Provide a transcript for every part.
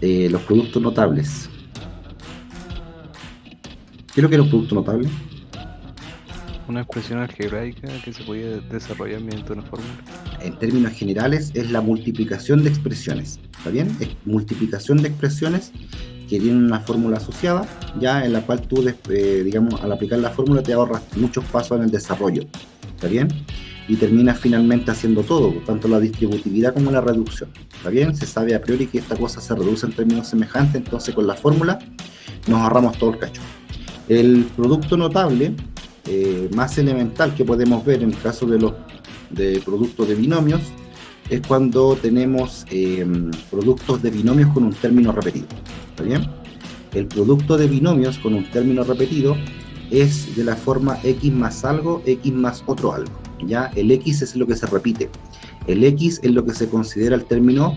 los productos notables. ¿Qué es lo que era un producto notable? Una expresión algebraica que se podía desarrollar mediante una fórmula. En términos generales, es la multiplicación de expresiones. ¿Está bien? Es multiplicación de expresiones que tienen una fórmula asociada, ya en la cual tú, digamos, al aplicar la fórmula te ahorras muchos pasos en el desarrollo. ¿Está bien? Y terminas finalmente haciendo todo, tanto la distributividad como la reducción. ¿Está bien? Se sabe a priori que esta cosa se reduce en términos semejantes, entonces con la fórmula nos ahorramos todo el cacho. El producto notable más elemental que podemos ver en el caso de los productos de binomios es cuando tenemos productos de binomios con un término repetido. ¿Está bien? El producto de binomios con un término repetido es de la forma x más algo, x más otro algo. ¿Ya? El x es lo que se repite. El x es lo que se considera el término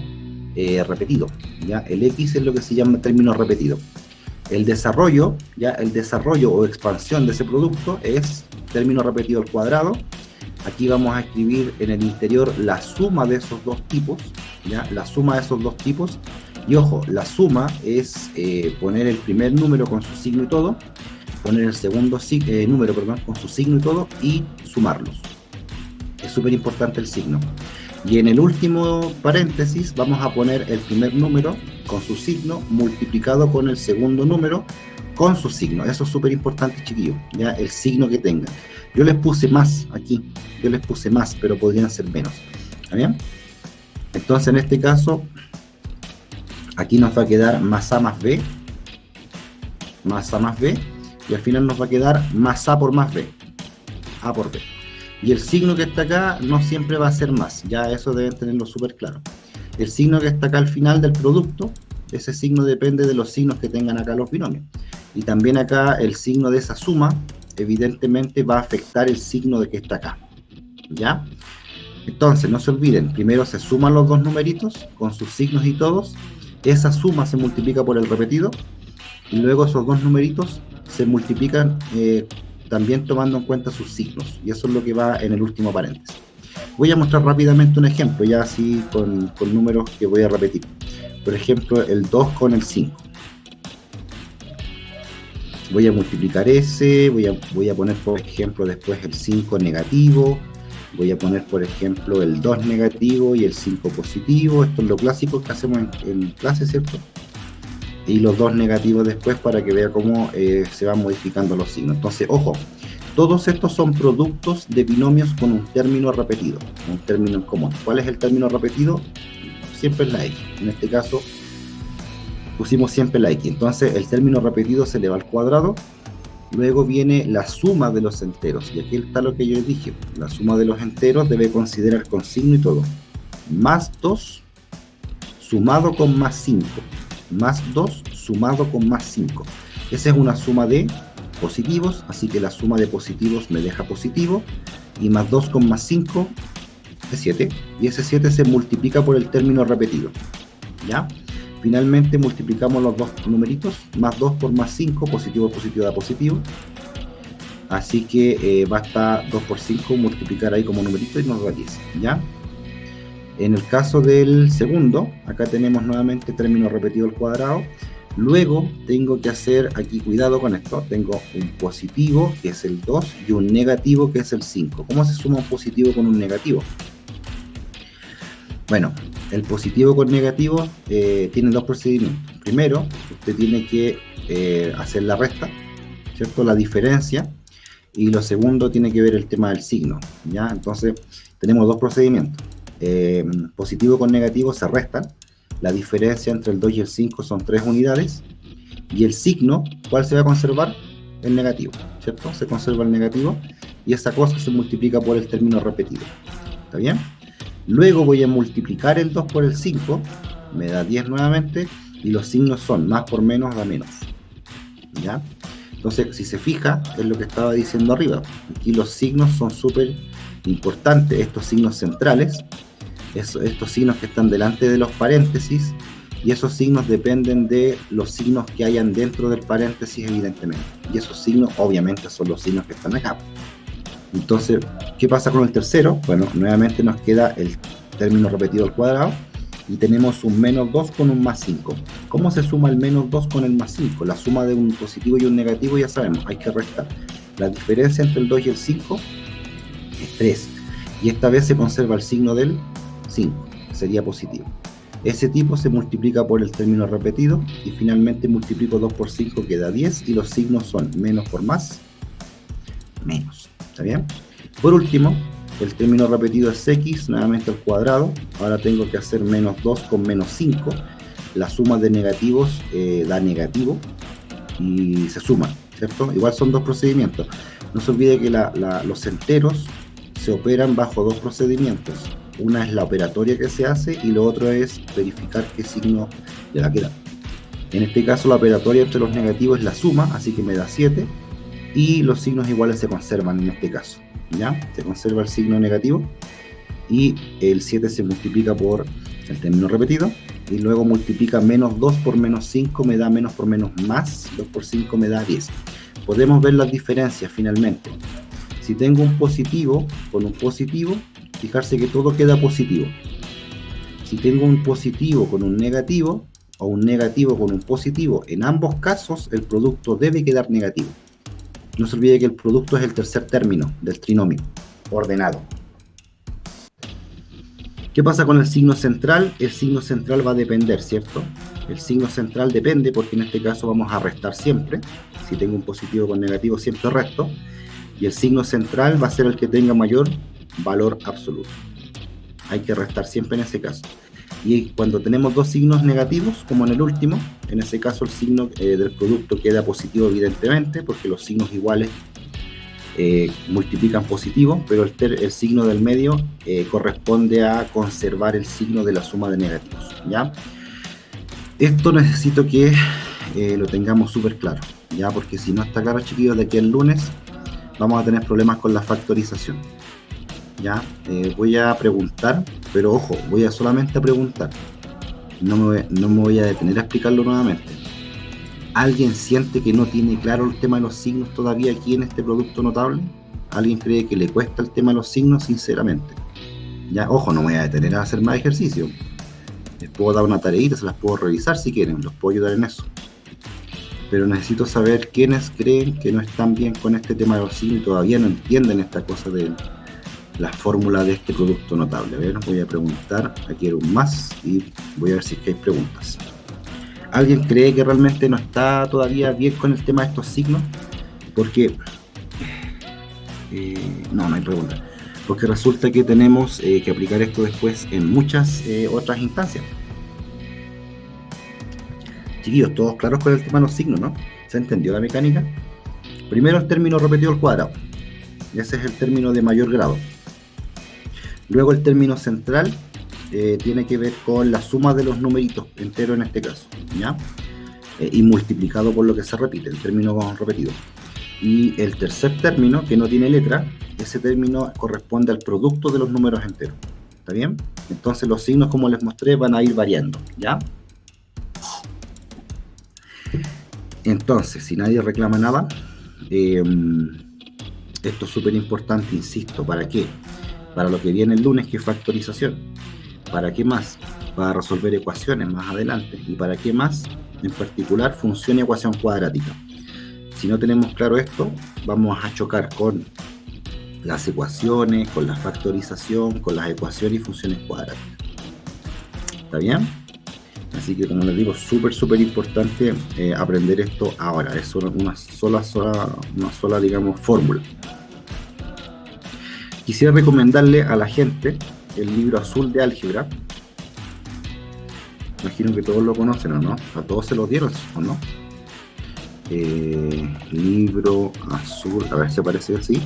repetido. ¿Ya? El x es lo que se llama término repetido. El desarrollo, ya el desarrollo o expansión de ese producto es término repetido al cuadrado. Aquí vamos a escribir en el interior la suma de esos dos tipos, ¿ya? La suma de esos dos tipos. Y ojo, la suma es poner el primer número con su signo y todo, poner el segundo número, perdón, con su signo y todo, y sumarlos. Es súper importante el signo. Y en el último paréntesis vamos a poner el primer número con su signo multiplicado con el segundo número con su signo. Eso es súper importante, chiquillos, ya el signo que tengan. Yo les puse más aquí, yo les puse más, pero podrían ser menos. ¿Está bien? Entonces en este caso, aquí nos va a quedar más A más B, más A más B, y al final nos va a quedar más A por más B, A por B. Y el signo que está acá no siempre va a ser más, ya eso deben tenerlo súper claro. El signo que está acá al final del producto, ese signo depende de los signos que tengan acá los binomios. Y también acá el signo de esa suma, evidentemente va a afectar el signo de que está acá. ¿Ya? Entonces, no se olviden, primero se suman los dos numeritos con sus signos y todos, esa suma se multiplica por el repetido, y luego esos dos numeritos se multiplican también tomando en cuenta sus signos, y eso es lo que va en el último paréntesis. Voy a mostrar rápidamente un ejemplo, ya así con números que voy a repetir. Por ejemplo, el 2 con el 5. Voy a multiplicar ese, voy a poner, por ejemplo, después el 5 negativo, voy a poner, por ejemplo, el 2 negativo y el 5 positivo. Esto es lo clásico que hacemos en clase, ¿cierto? Y los 2 negativos después para que vea cómo se van modificando los signos. Entonces, ojo, todos estos son productos de binomios con un término repetido, un término en común. ¿Cuál es el término repetido? Siempre es la x. En este caso, pusimos siempre la x. Entonces, el término repetido se eleva al cuadrado. Luego viene la suma de los enteros. Y aquí está lo que yo les dije. La suma de los enteros debe considerar con signo y todo. Más 2 sumado con más 5. Más 2 sumado con más 5. Esa es una suma de positivos, así que la suma de positivos me deja positivo, y más 2 con más 5 es 7, y ese 7 se multiplica por el término repetido, ¿ya? Finalmente multiplicamos los dos numeritos, más 2 por más 5, positivo por positivo da positivo, así que basta 2 por 5, multiplicar ahí como numerito y nos da 10, ¿ya? En el caso del segundo, acá tenemos nuevamente término repetido al cuadrado. Luego tengo que hacer, aquí cuidado con esto, tengo un positivo que es el 2 y un negativo que es el 5. ¿Cómo se suma un positivo con un negativo? Bueno, el positivo con negativo tiene dos procedimientos. Primero, usted tiene que hacer la resta, ¿cierto? La diferencia. Y lo segundo tiene que ver el tema del signo, ¿ya? Entonces, tenemos dos procedimientos. Positivo con negativo se restan. La diferencia entre el 2 y el 5 son 3 unidades. Y el signo, ¿cuál se va a conservar? El negativo, ¿cierto? Se conserva el negativo y esa cosa se multiplica por el término repetido. ¿Está bien? Luego voy a multiplicar el 2 por el 5, me da 10 nuevamente, y los signos son más por menos da menos. ¿Ya? Entonces, si se fija, es lo que estaba diciendo arriba. Aquí los signos son súper importantes, estos signos centrales, estos signos que están delante de los paréntesis, y esos signos dependen de los signos que hayan dentro del paréntesis, evidentemente. Y esos signos, obviamente, son los signos que están acá. Entonces, ¿qué pasa con el tercero? Bueno, nuevamente nos queda el término repetido al cuadrado, y tenemos un menos 2 con un más 5. ¿Cómo se suma el menos 2 con el más 5? La suma de un positivo y un negativo ya sabemos, hay que restar. La diferencia entre el 2 y el 5 es 3. Y esta vez se conserva el signo del 5, sería positivo. Ese tipo se multiplica por el término repetido y finalmente multiplico 2 por 5, queda 10 y los signos son menos por más, menos. ¿Está bien? Por último, el término repetido es x, nuevamente al cuadrado. Ahora tengo que hacer menos 2 con menos 5. La suma de negativos da negativo y se suman, ¿cierto? Igual son dos procedimientos. No se olvide que los enteros se operan bajo dos procedimientos. Una es la operatoria que se hace y lo otro es verificar qué signo le va a quedar. En este caso la operatoria entre los negativos es la suma, así que me da 7 y los signos iguales se conservan en este caso. ¿Ya? Se conserva el signo negativo y el 7 se multiplica por el término repetido y luego multiplica menos 2 por menos 5 me da menos por menos más, 2 por 5 me da 10. Podemos ver las diferencias finalmente. Si tengo un positivo con un positivo, fijarse que todo queda positivo. Si tengo un positivo con un negativo o un negativo con un positivo, en ambos casos el producto debe quedar negativo. No se olvide que el producto es el tercer término del trinomio ordenado. ¿Qué pasa con el signo central? El signo central va a depender, ¿cierto? El signo central depende porque en este caso vamos a restar siempre. Si tengo un positivo con negativo, siempre resto. Y el signo central va a ser el que tenga mayor valor absoluto. Hay que restar siempre en ese caso. Y cuando tenemos dos signos negativos, como en el último, en ese caso el signo del producto queda positivo evidentemente, porque los signos iguales multiplican positivo, pero el signo del medio corresponde a conservar el signo de la suma de negativos, ¿ya? Esto necesito que lo tengamos súper claro, ¿ya? Porque si no está claro, chiquillos, de aquí al lunes vamos a tener problemas con la factorización. ¿Ya? Voy a preguntar, pero ojo, voy a solamente a preguntar. No me voy a detener a explicarlo nuevamente. ¿Alguien siente que no tiene claro el tema de los signos todavía aquí en este producto notable? ¿Alguien cree que le cuesta el tema de los signos? Sinceramente. Ya, ojo, no me voy a detener a hacer más ejercicio. Les puedo dar una tareita, se las puedo revisar si quieren, los puedo ayudar en eso. Pero necesito saber quiénes creen que no están bien con este tema de los signos y todavía no entienden esta cosa de la fórmula de este producto notable. A ver, voy a preguntar, aquí era un más y voy a ver si es que hay preguntas. ¿Alguien cree que realmente no está todavía bien con el tema de estos signos? Porque no hay pregunta. Porque resulta que tenemos que aplicar esto después en muchas otras instancias. Chiquillos, todos claros con el tema de los signos, ¿no? ¿Se entendió la mecánica? Primero el término repetido al cuadrado. Ese es el término de mayor grado. Luego el término central tiene que ver con la suma de los numeritos enteros en este caso, ¿ya? Y multiplicado por lo que se repite, el término repetido. Y el tercer término, que no tiene letra, ese término corresponde al producto de los números enteros. ¿Está bien? Entonces los signos, como les mostré, van a ir variando, ¿ya? Entonces, si nadie reclama nada, esto es súper importante, insisto. ¿Para qué? Para lo que viene el lunes, que es factorización. ¿Para qué más? Para resolver ecuaciones más adelante. ¿Y para qué más? En particular, función y ecuación cuadrática. Si no tenemos claro esto, vamos a chocar con las ecuaciones, con la factorización, con las ecuaciones y funciones cuadráticas. ¿Está bien? Así que, como les digo, súper importante aprender esto ahora. Es una sola, digamos, fórmula. Quisiera recomendarle a la gente el libro azul de álgebra. Imagino que todos lo conocen, ¿o no? A todos se los dieron, ¿o no? Libro azul, a ver si aparece así.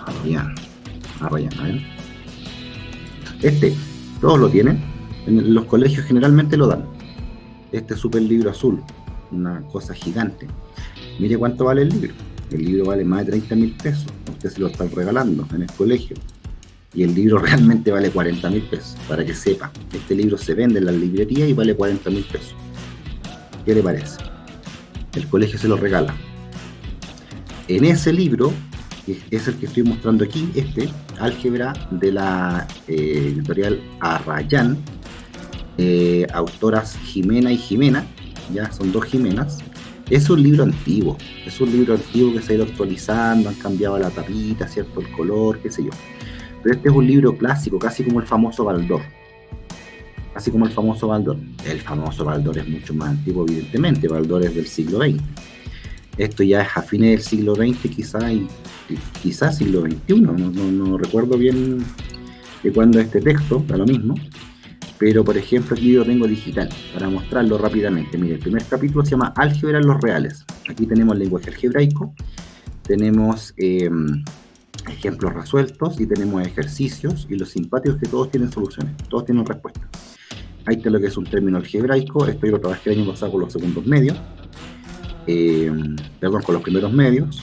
Arrayan, a ver. Todos lo tienen. En los colegios generalmente lo dan. Este super libro azul, una cosa gigante. Mire cuánto vale el libro. El libro vale más de 30.000 pesos. Usted se lo están regalando en el colegio. Y el libro realmente vale 40.000 pesos. Para que sepa, este libro se vende en la librería y vale 40.000 pesos. ¿Qué le parece? El colegio se lo regala. En ese libro, que es el que estoy mostrando aquí, álgebra de la editorial Arrayan, autoras Jimena y Jimena, ya son dos Jimenas. Es un libro antiguo, que se ha ido actualizando, han cambiado la tapita, ¿cierto? El color, qué sé yo. Pero este es un libro clásico, casi como el famoso Baldor. Así como el famoso Baldor. El famoso Baldor es mucho más antiguo, evidentemente. Baldor es del siglo XX. Esto ya es a fines del siglo XX, quizás siglo XXI. No recuerdo bien de cuándo es este texto, da lo mismo. Pero, por ejemplo, aquí yo tengo digital, para mostrarlo rápidamente. Mire, el primer capítulo se llama Álgebra en los reales. Aquí tenemos lenguaje algebraico, tenemos ejemplos resueltos y tenemos ejercicios, y los simpáticos que todos tienen soluciones, todos tienen respuestas. Ahí está lo que es un término algebraico. Esto yo lo trabajé el año pasado con los segundos medios, con los primeros medios.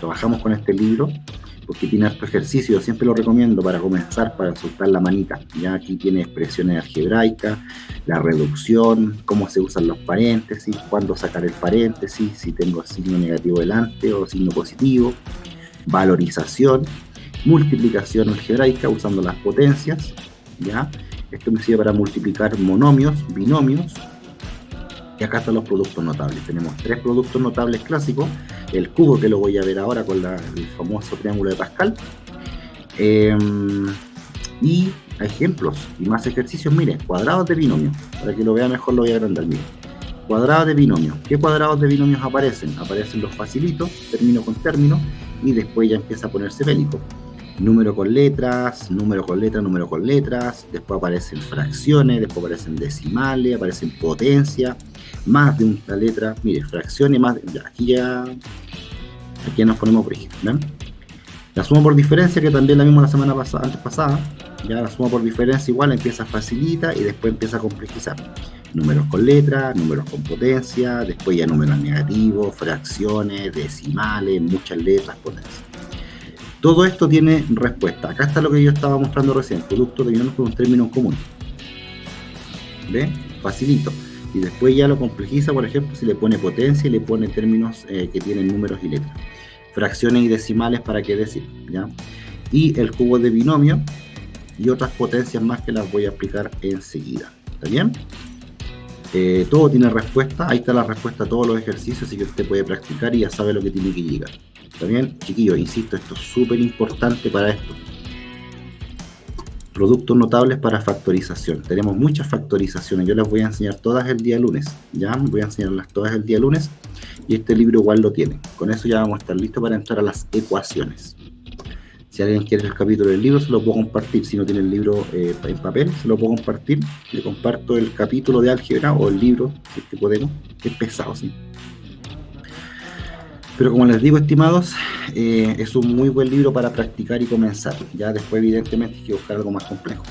Trabajamos con este libro porque tiene harto ejercicio, siempre lo recomiendo para comenzar, para soltar la manita. Ya aquí tiene expresiones algebraicas, la reducción, cómo se usan los paréntesis, cuándo sacar el paréntesis, si tengo signo negativo delante o signo positivo, valorización, multiplicación algebraica usando las potencias, ¿ya? Esto me sirve para multiplicar monomios, binomios, y acá están los productos notables. Tenemos 3 productos notables clásicos, el cubo, que lo voy a ver ahora con el famoso triángulo de Pascal, y ejemplos y más ejercicios. Mire, cuadrados de binomio, para que lo vea mejor lo voy a agrandar. Mire, cuadrados de binomio. ¿Qué cuadrados de binomios aparecen? Aparecen los facilitos, término con término, y después ya empieza a ponerse bélico. Número con letras, número con letras, número con letras, después aparecen fracciones, después aparecen decimales, aparecen potencia, más de una letra. Mire, fracciones, más, aquí ya nos ponemos brígidos, ¿ven? La suma por diferencia, que también la vimos la semana pasada, antes pasada, ya la suma por diferencia igual empieza facilita y después empieza a complejizar. Números con letras, números con potencia, después ya números negativos, fracciones, decimales, muchas letras, potencia. Todo esto tiene respuesta. Acá está lo que yo estaba mostrando recién, producto de binomios con un término en común. ¿Ve? Facilito. Y después ya lo complejiza, por ejemplo, si le pone potencia y le pone términos que tienen números y letras. Fracciones y decimales, para qué decir, ¿ya? Y el cubo de binomio y otras potencias más que las voy a explicar enseguida. ¿Está bien? Todo tiene respuesta. Ahí está la respuesta a todos los ejercicios, así que usted puede practicar y ya sabe lo que tiene que llegar. ¿Está bien? Chiquillos, insisto, esto es súper importante para esto. Productos notables para factorización. Tenemos muchas factorizaciones. Yo las voy a enseñar todas el día lunes. Ya voy a enseñarlas todas el día lunes. Y este libro igual lo tiene. Con eso ya vamos a estar listos para entrar a las ecuaciones. Si alguien quiere el capítulo del libro, se lo puedo compartir. Si no tiene el libro en papel, se lo puedo compartir. Le comparto el capítulo de álgebra o el libro, si es que podemos. Es pesado, sí. Pero como les digo, estimados, es un muy buen libro para practicar y comenzar. Ya después, evidentemente, hay que buscar algo más complejo.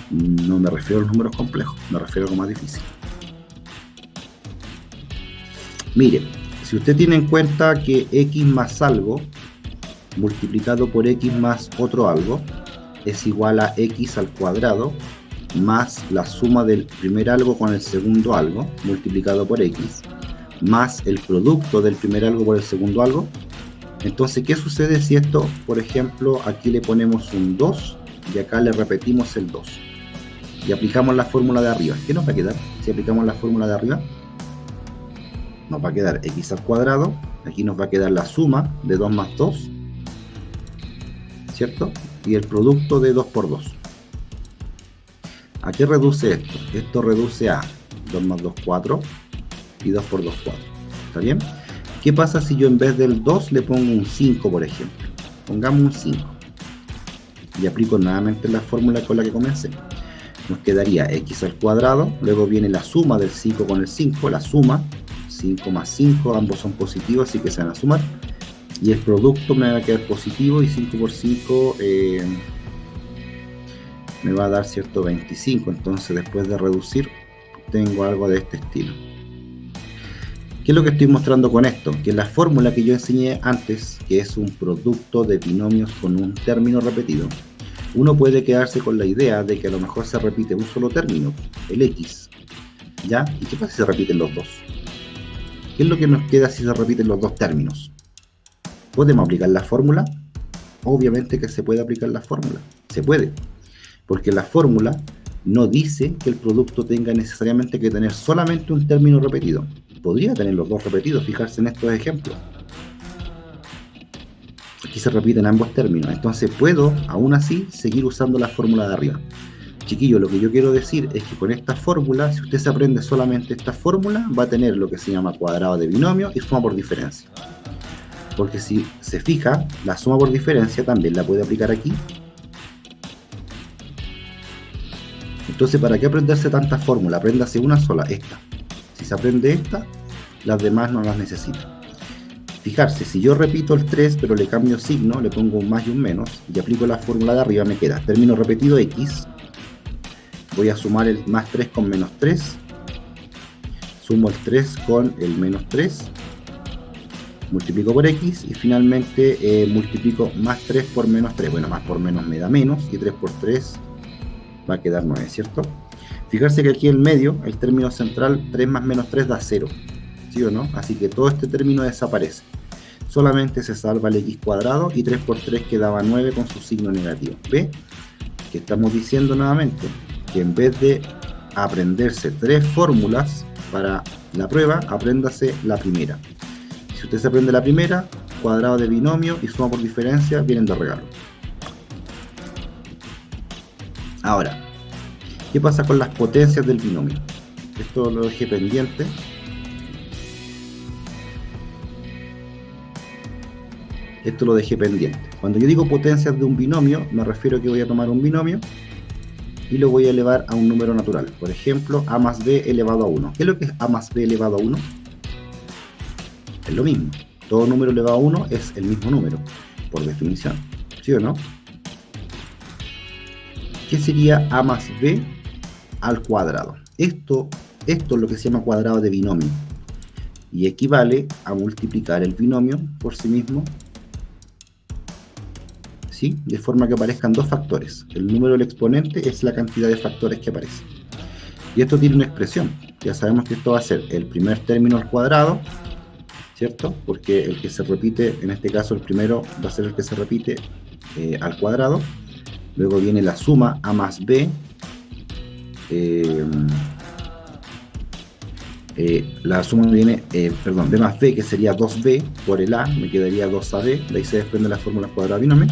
No me refiero a los números complejos, me refiero a algo más difícil. Mire, si usted tiene en cuenta que x más algo multiplicado por x más otro algo es igual a x al cuadrado más la suma del primer algo con el segundo algo multiplicado por x más el producto del primer algo por el segundo algo. Entonces, ¿qué sucede si esto, por ejemplo, aquí le ponemos un 2 y acá le repetimos el 2 y aplicamos la fórmula de arriba? ¿Qué nos va a quedar si aplicamos la fórmula de arriba? Nos va a quedar x al cuadrado, aquí nos va a quedar la suma de 2 más 2, ¿cierto? Y el producto de 2 por 2. ¿A qué reduce esto? Esto reduce a 2 más 2, 4, y 2 por 2, 4. ¿Está bien? ¿Qué pasa si yo en vez del 2 le pongo un 5, por ejemplo? Pongamos un 5. Y aplico nuevamente la fórmula con la que comencé. Nos quedaría x al cuadrado, luego viene la suma del 5 con el 5, la suma, 5 más 5, ambos son positivos, así que se van a sumar. Y el producto me va a quedar positivo, y 5 por 5 me va a dar, ¿cierto?, 25. Entonces, después de reducir, tengo algo de este estilo. ¿Qué es lo que estoy mostrando con esto? Que la fórmula que yo enseñé antes, que es un producto de binomios con un término repetido, uno puede quedarse con la idea de que a lo mejor se repite un solo término, el x, ¿ya? ¿Y qué pasa si se repiten los dos? ¿Qué es lo que nos queda si se repiten los dos términos? ¿Podemos aplicar la fórmula? Obviamente que se puede aplicar la fórmula, se puede, porque la fórmula no dice que el producto tenga necesariamente que tener solamente un término repetido. Podría tener los dos repetidos, fijarse en estos ejemplos. Aquí se repiten ambos términos, entonces puedo, aún así, seguir usando la fórmula de arriba. Chiquillo, lo que yo quiero decir es que con esta fórmula, si usted se aprende solamente esta fórmula, va a tener lo que se llama cuadrado de binomio y suma por diferencia. Porque si se fija, la suma por diferencia también la puede aplicar aquí. Entonces, ¿para qué aprenderse tantas fórmulas? Apréndase una sola, esta. Si se aprende esta, las demás no las necesita. Fijarse, si yo repito el 3, pero le cambio signo, le pongo un más y un menos, y aplico la fórmula de arriba, me queda término repetido x. Voy a sumar el más 3 con menos 3. Sumo el 3 con el menos 3. Multiplico por x y finalmente multiplico más 3 por menos 3. Bueno, más por menos me da menos y 3 por 3 va a quedar 9, ¿cierto? Fijarse que aquí en medio, el término central, 3 más menos 3 da 0. ¿Sí o no? Así que todo este término desaparece. Solamente se salva el x cuadrado y 3 por 3 quedaba 9 con su signo negativo. ¿Ve? Que estamos diciendo nuevamente que en vez de aprenderse 3 fórmulas para la prueba, apréndase la primera. Si usted se aprende la primera, cuadrado de binomio y suma por diferencia vienen de regalo. Ahora, ¿qué pasa con las potencias del binomio? Esto lo dejé pendiente. Cuando yo digo potencias de un binomio, me refiero a que voy a tomar un binomio y lo voy a elevar a un número natural. Por ejemplo, a más b elevado a 1. ¿Qué es lo que es a más b elevado a 1? Es lo mismo. Todo número elevado a 1 es el mismo número, por definición. ¿Sí o no? ¿Qué sería a más b al cuadrado? Esto es lo que se llama cuadrado de binomio. Y equivale a multiplicar el binomio por sí mismo, ¿sí? De forma que aparezcan dos factores. El número del exponente es la cantidad de factores que aparece. Y esto tiene una expresión. Ya sabemos que esto va a ser el primer término al cuadrado, ¿cierto? Porque el que se repite, en este caso el primero va a ser el que se repite al cuadrado. Luego viene la suma a más b. La suma viene, b más b, que sería 2b por el a, me quedaría 2ab, de ahí se desprende la fórmula cuadrada binomio.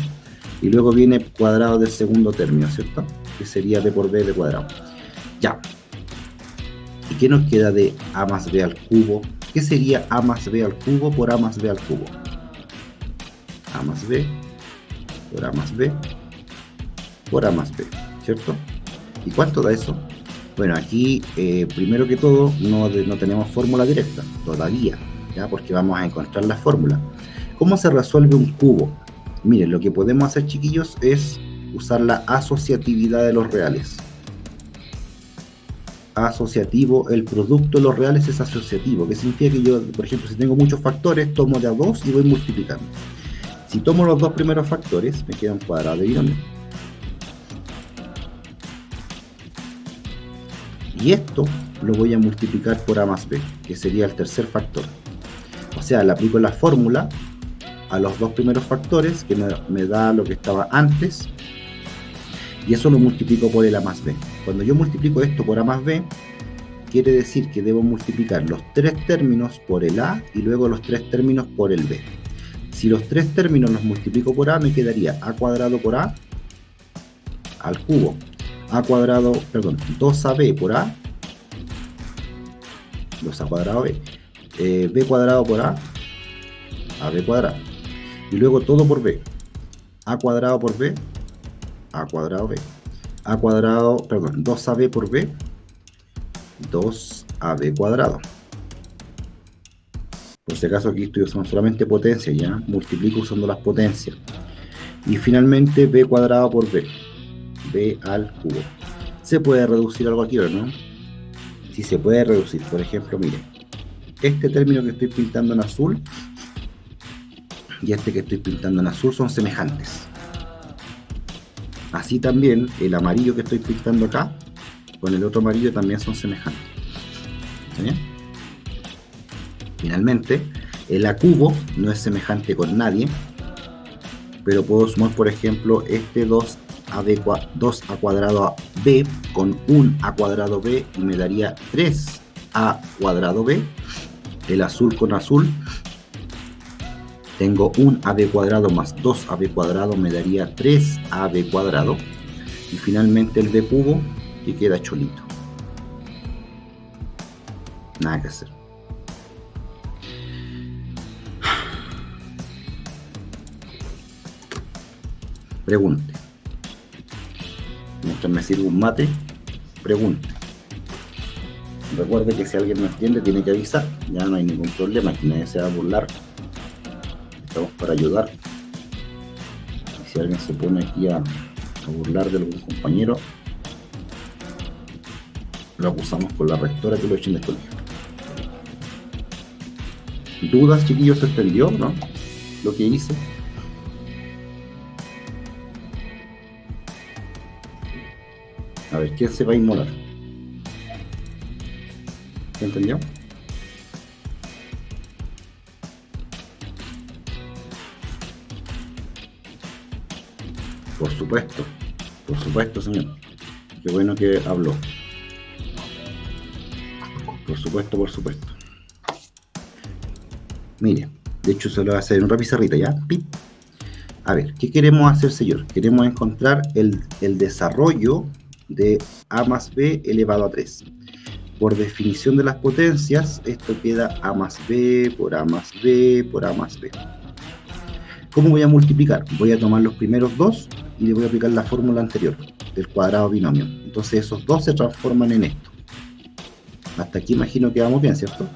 Y luego viene cuadrado del segundo término, ¿cierto? Que sería b por b de cuadrado. Ya. ¿Y qué nos queda de a más b al cubo? ¿Qué sería a más b al cubo por a más b al cubo? A más b por a más b por a más b, ¿cierto? ¿Y cuánto da eso? Bueno, aquí primero que todo no tenemos fórmula directa todavía, ¿ya? Porque vamos a encontrar la fórmula. ¿Cómo se resuelve un cubo? Miren, lo que podemos hacer, chiquillos, es usar la asociatividad de los reales. Asociativo, el producto de los reales es asociativo, que significa que yo, por ejemplo, si tengo muchos factores, tomo de a 2 y voy multiplicando. Si tomo los dos primeros factores, me queda un cuadrado de binomio. Y esto lo voy a multiplicar por a más b, que sería el tercer factor. O sea, le aplico la fórmula a los dos primeros factores, que me da lo que estaba antes, y eso lo multiplico por el a más b. Cuando yo multiplico esto por a más b, quiere decir que debo multiplicar los tres términos por el a y luego los tres términos por el b. Si los tres términos los multiplico por a, me quedaría a cuadrado por a al cubo. A cuadrado, perdón, 2ab por a, 2a cuadrado b, b cuadrado por a b cuadrado, y luego todo por b, a cuadrado por b, a cuadrado b, a cuadrado, perdón, 2ab por b, 2ab cuadrado. Por si acaso aquí estoy usando solamente potencia, ya multiplico usando las potencias, y finalmente b cuadrado por b, b al cubo. ¿Se puede reducir algo aquí o no? Sí se puede reducir. Por ejemplo, miren, este término que estoy pintando en azul y este que estoy pintando en azul son semejantes. Así también el amarillo que estoy pintando acá con el otro amarillo también son semejantes. ¿Está bien? Finalmente, el a cubo no es semejante con nadie, pero puedo sumar, por ejemplo, este 2 2a cuadrado b con un a cuadrado b y me daría 3a cuadrado b. El azul con azul, tengo un ab cuadrado más 2ab cuadrado me daría 3ab cuadrado. Y finalmente el b cubo que queda cholito. Nada que hacer. Pregunte. Mientras me sirve un mate, pregunte. Recuerde que si alguien no entiende tiene que avisar. Ya no hay ningún problema, aquí nadie se va a burlar. Estamos para ayudar. Y si alguien se pone aquí a burlar de algún compañero, lo acusamos con la rectora que lo echen del colegio. ¿Dudas, chiquillos? ¿Se entendió, no? Lo que hice. A ver, ¿quién se va a inmolar? ¿Se entendió? Por supuesto, señor. Qué bueno que habló. Por supuesto. Mire, de hecho se lo voy a hacer en una pizarrita, ¿ya? ¡Pip! A ver, ¿qué queremos hacer, señor? Queremos encontrar el desarrollo de a más b elevado a 3. Por definición de las potencias, esto queda a más b por a más b por a más b. ¿Cómo voy a multiplicar? Voy a tomar los primeros dos y le voy a aplicar la fórmula anterior del cuadrado binomio. Entonces esos dos se transforman en esto. Hasta aquí imagino que vamos bien, ¿cierto?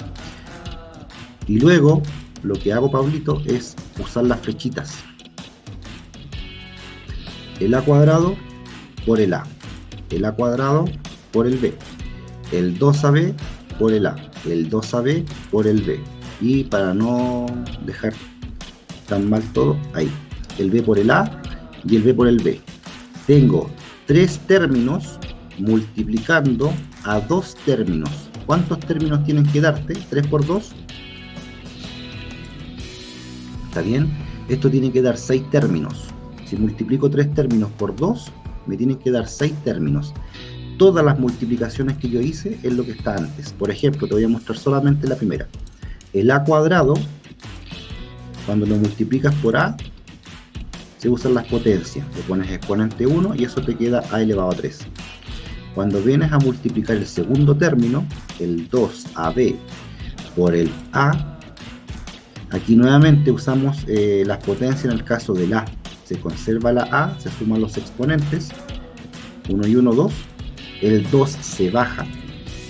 Y luego lo que hago, Pablito, es usar las flechitas. El a cuadrado por el a. El a cuadrado por el b. El 2ab por el a. El 2ab por el b. Y para no dejar tan mal todo, ahí. El b por el a y el b por el b. Tengo 3 términos multiplicando a 2 términos. ¿Cuántos términos tienen que darte? 3 por 2. ¿Está bien? Esto tiene que dar 6 términos. Si multiplico 3 términos por 2, me tienen que dar 6 términos. Todas las multiplicaciones que yo hice es lo que está antes. Por ejemplo, te voy a mostrar solamente la primera. El a cuadrado, cuando lo multiplicas por a, se usan las potencias. Le pones exponente 1 y eso te queda a elevado a 3. Cuando vienes a multiplicar el segundo término, el 2ab por el a, aquí nuevamente usamos las potencias en el caso del a. Se conserva la a, se suman los exponentes, 1 y 1, 2. El 2 se baja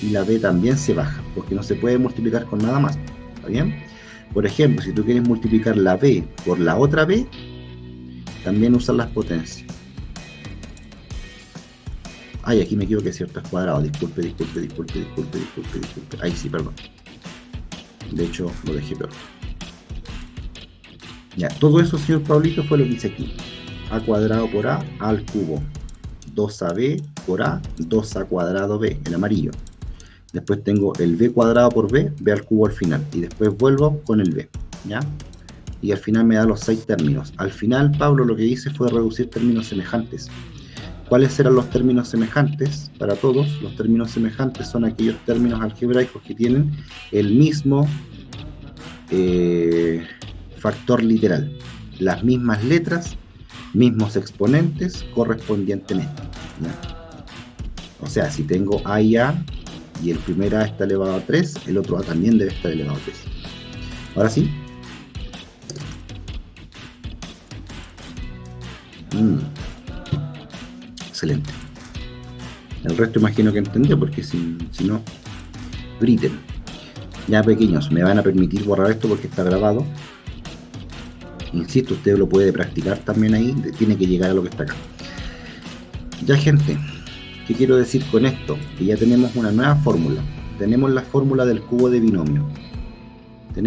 y la b también se baja, porque no se puede multiplicar con nada más. ¿Está bien? Por ejemplo, si tú quieres multiplicar la b por la otra b, también usas las potencias. Ay, aquí me equivoqué, cierto, es cuadrado. Disculpe. Ahí sí, perdón. De hecho, lo dejé peor. Ya, todo eso, señor Pablito, fue lo que hice aquí. A cuadrado por a al cubo. 2ab por a, 2a cuadrado b, el amarillo. Después tengo el b cuadrado por b, b al cubo al final. Y después vuelvo con el b, ¿ya? Y al final me da los 6 términos. Al final, Pablo, lo que hice fue reducir términos semejantes. ¿Cuáles eran los términos semejantes para todos? Los términos semejantes son aquellos términos algebraicos que tienen el mismo factor literal, las mismas letras, mismos exponentes correspondientemente, ¿ya? O sea, si tengo a y a y el primer a está elevado a 3, el otro a también debe estar elevado a 3. Ahora sí. Excelente. El resto imagino que entendió, porque si no, griten. Ya, pequeños, me van a permitir borrar esto porque está grabado. Insisto, usted lo puede practicar también ahí, tiene que llegar a lo que está acá. Ya, gente, ¿qué quiero decir con esto? Que ya tenemos una nueva fórmula. Tenemos la fórmula del cubo de binomio. ¿Está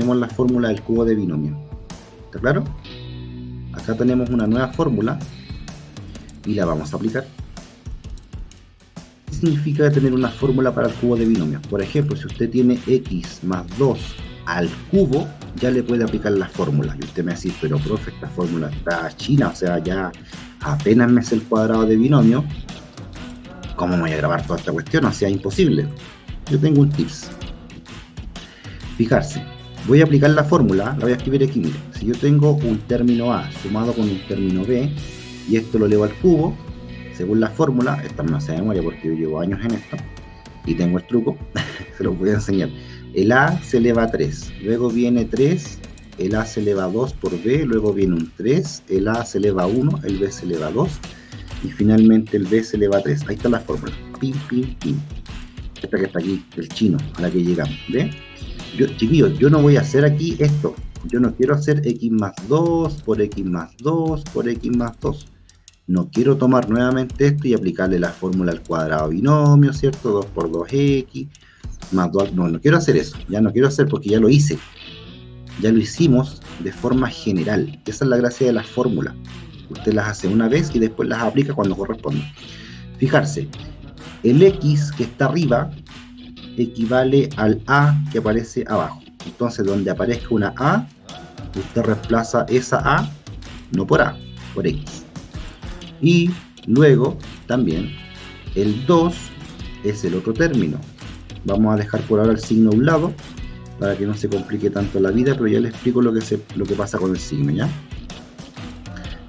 claro? Acá tenemos una nueva fórmula y la vamos a aplicar. ¿Qué significa tener una fórmula para el cubo de binomio? Por ejemplo, si usted tiene x más 2 al cubo, ya le puede aplicar la fórmula. Y usted me dice, pero profe, esta fórmula está china, o sea, ya apenas me sé el cuadrado de binomio, ¿cómo me voy a grabar toda esta cuestión? O sea, imposible. Yo tengo un tips. Fijarse, voy a aplicar la fórmula, la voy a escribir aquí, mire. Si yo tengo un término A sumado con un término B, y esto lo elevo al cubo, según la fórmula, esta no sé de memoria porque yo llevo años en esto, y tengo el truco, se los voy a enseñar. El A se eleva a 3, luego viene 3, el A se eleva a 2 por B, luego viene un 3, el A se eleva a 1, el B se eleva a 2, y finalmente el B se eleva a 3. Ahí está la fórmula. Pim, pim, pim. Esta que está aquí, el chino, a la que llegamos. ¿Ve? Chiquillos, yo no voy a hacer aquí esto. Yo no quiero hacer x más 2 por x más 2 por x más 2. No quiero tomar nuevamente esto y aplicarle la fórmula al cuadrado binomio, ¿cierto? 2 por 2x más 2. No quiero hacer eso. Ya no quiero hacer porque ya lo hice. Ya lo hicimos de forma general. Esa es la gracia de las fórmulas. Usted las hace una vez y después las aplica cuando corresponde. Fijarse, el x que está arriba equivale al a que aparece abajo. Entonces, donde aparezca una a, usted reemplaza esa a, no por a, por x. Y luego, también, el 2 es el otro término. Vamos a dejar por ahora el signo a un lado, para que no se complique tanto la vida, pero ya les explico lo que pasa con el signo, ¿ya?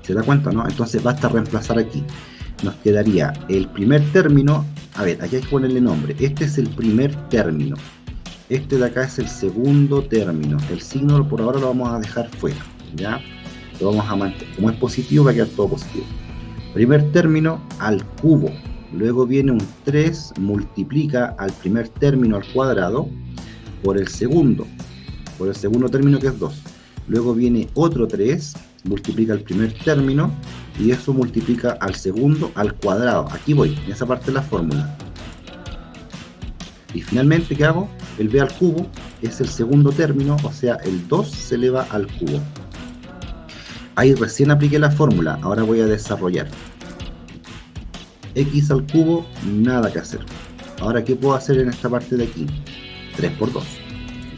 ¿Se da cuenta, no? Entonces basta reemplazar aquí. Nos quedaría el primer término. A ver, aquí hay que ponerle nombre. Este es el primer término. Este de acá es el segundo término. El signo por ahora lo vamos a dejar fuera, ¿ya? Lo vamos a mantener. Como es positivo, va a quedar todo positivo. Primer término al cubo. Luego viene un 3, multiplica al primer término al cuadrado por el segundo término que es 2. Luego viene otro 3, multiplica el primer término y eso multiplica al segundo al cuadrado. Aquí voy, en esa parte de la fórmula. Y finalmente, ¿qué hago? El b al cubo es el segundo término, o sea, el 2 se eleva al cubo. Ahí recién apliqué la fórmula, ahora voy a desarrollar. X al cubo, nada que hacer. Ahora, ¿qué puedo hacer en esta parte de aquí? 3 por 2.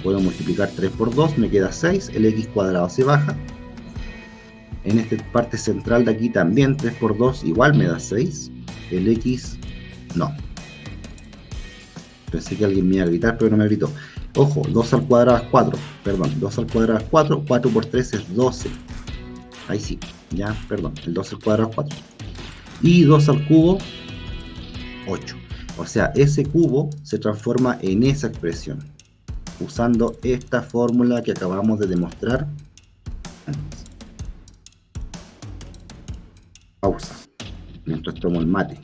Puedo multiplicar 3 por 2, me queda 6, el x cuadrado se baja. En esta parte central de aquí también 3 por 2 igual me da 6. El x no. Pensé que alguien me iba a gritar, pero no me gritó. Ojo, 2 al cuadrado es 4. Perdón, 2 al cuadrado es 4. 4 por 3 es 12. Ahí sí, ya, perdón. El 2 al cuadrado es 4. Y 2 al cubo, 8. O sea, ese cubo se transforma en esa expresión, usando esta fórmula que acabamos de demostrar antes. Pausa, mientras tomo el mate.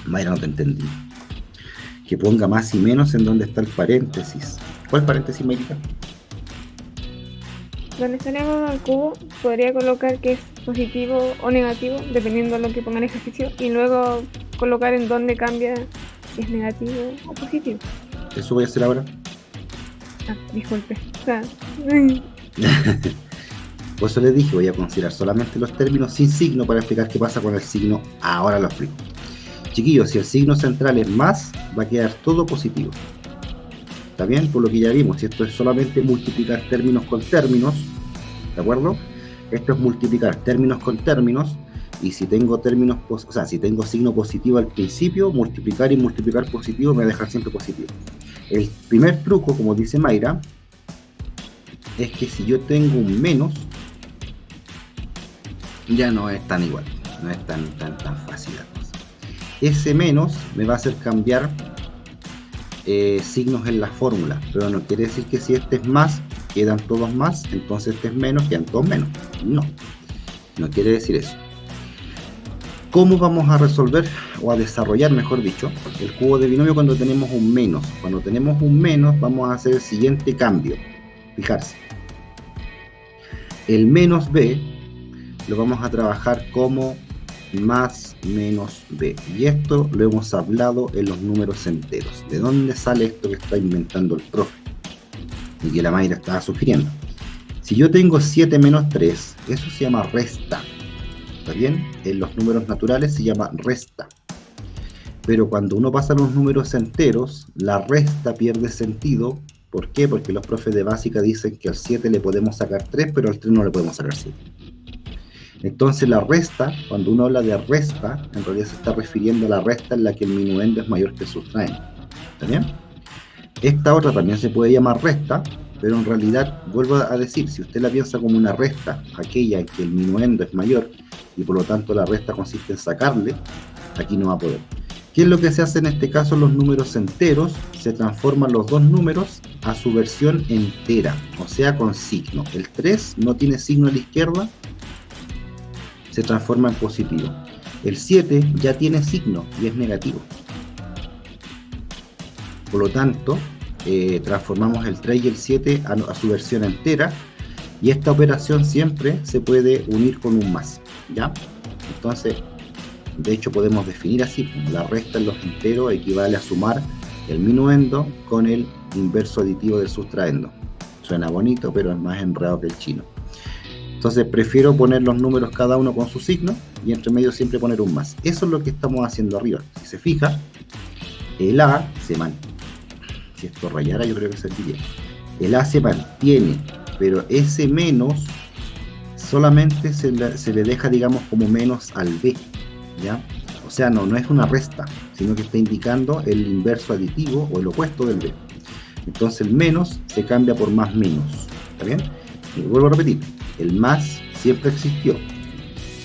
Mayra, no te entendí. Que ponga más y menos en donde está el paréntesis. ¿Cuál paréntesis, Mayrita? Donde tenemos el cubo, podría colocar que es positivo o negativo, dependiendo de lo que ponga en el ejercicio, y luego colocar en dónde cambia si es negativo o positivo. ¿Eso voy a hacer ahora? Ah, disculpe. O sea, Por eso les dije, voy a considerar solamente los términos sin signo para explicar qué pasa con el signo. Ahora lo explico. Chiquillos, si el signo central es más, va a quedar todo positivo. ¿Está bien? Por lo que ya vimos, si esto es solamente multiplicar términos con términos, ¿de acuerdo? Esto es multiplicar términos con términos, y si tengo términos, o sea, si tengo signo positivo al principio, multiplicar y multiplicar positivo me va a dejar siempre positivo. El primer truco, como dice Mayra, es que si yo tengo un menos, ya no es tan igual, no es tan fácil la cosa. Ese menos me va a hacer cambiar signos en la fórmula, pero no quiere decir que si este es más, quedan todos más, entonces este es menos, quedan todos menos. No quiere decir eso. ¿Cómo vamos a resolver, o a desarrollar, mejor dicho, el cubo de binomio cuando tenemos un menos? Cuando tenemos un menos, vamos a hacer el siguiente cambio. Fijarse. El menos b lo vamos a trabajar como más menos b. Y esto lo hemos hablado en los números enteros. ¿De dónde sale esto que está inventando el profe? Y que la Mayra estaba sugiriendo. Si yo tengo 7 menos 3, eso se llama resta. ¿Está bien? En los números naturales se llama resta. Pero cuando uno pasa a los números enteros, la resta pierde sentido. ¿Por qué? Porque los profes de básica dicen que al 7 le podemos sacar 3, pero al 3 no le podemos sacar 7. Entonces la resta, cuando uno habla de resta, en realidad se está refiriendo a la resta en la que el minuendo es mayor que el sustraendo. ¿Está bien? Esta otra también se puede llamar resta, pero en realidad, vuelvo a decir, si usted la piensa como una resta, aquella en que el minuendo es mayor, y por lo tanto la resta consiste en sacarle, aquí no va a poder. ¿Qué es lo que se hace en este caso? Los números enteros, se transforman los dos números a su versión entera, o sea, con signo. El 3 no tiene signo a la izquierda, se transforma en positivo. El 7 ya tiene signo y es negativo. Por lo tanto, transformamos el 3 y el 7 a su versión entera, y esta operación siempre se puede unir con un más, ¿ya? Entonces, de hecho podemos definir así, la resta en los enteros equivale a sumar el minuendo con el inverso aditivo del sustraendo. Suena bonito, pero es más enredado que el chino. Entonces prefiero poner los números cada uno con su signo, y entre medio siempre poner un más. Eso es lo que estamos haciendo arriba. Si se fija, el A se mantiene. Si esto rayara, yo creo que serviría. El A se mantiene, pero ese menos solamente se le deja, digamos, como menos al B, ¿ya? O sea, no es una resta, sino que está indicando el inverso aditivo o el opuesto del B. Entonces el menos se cambia por más menos, ¿está bien? Y vuelvo a repetir, el más siempre existió.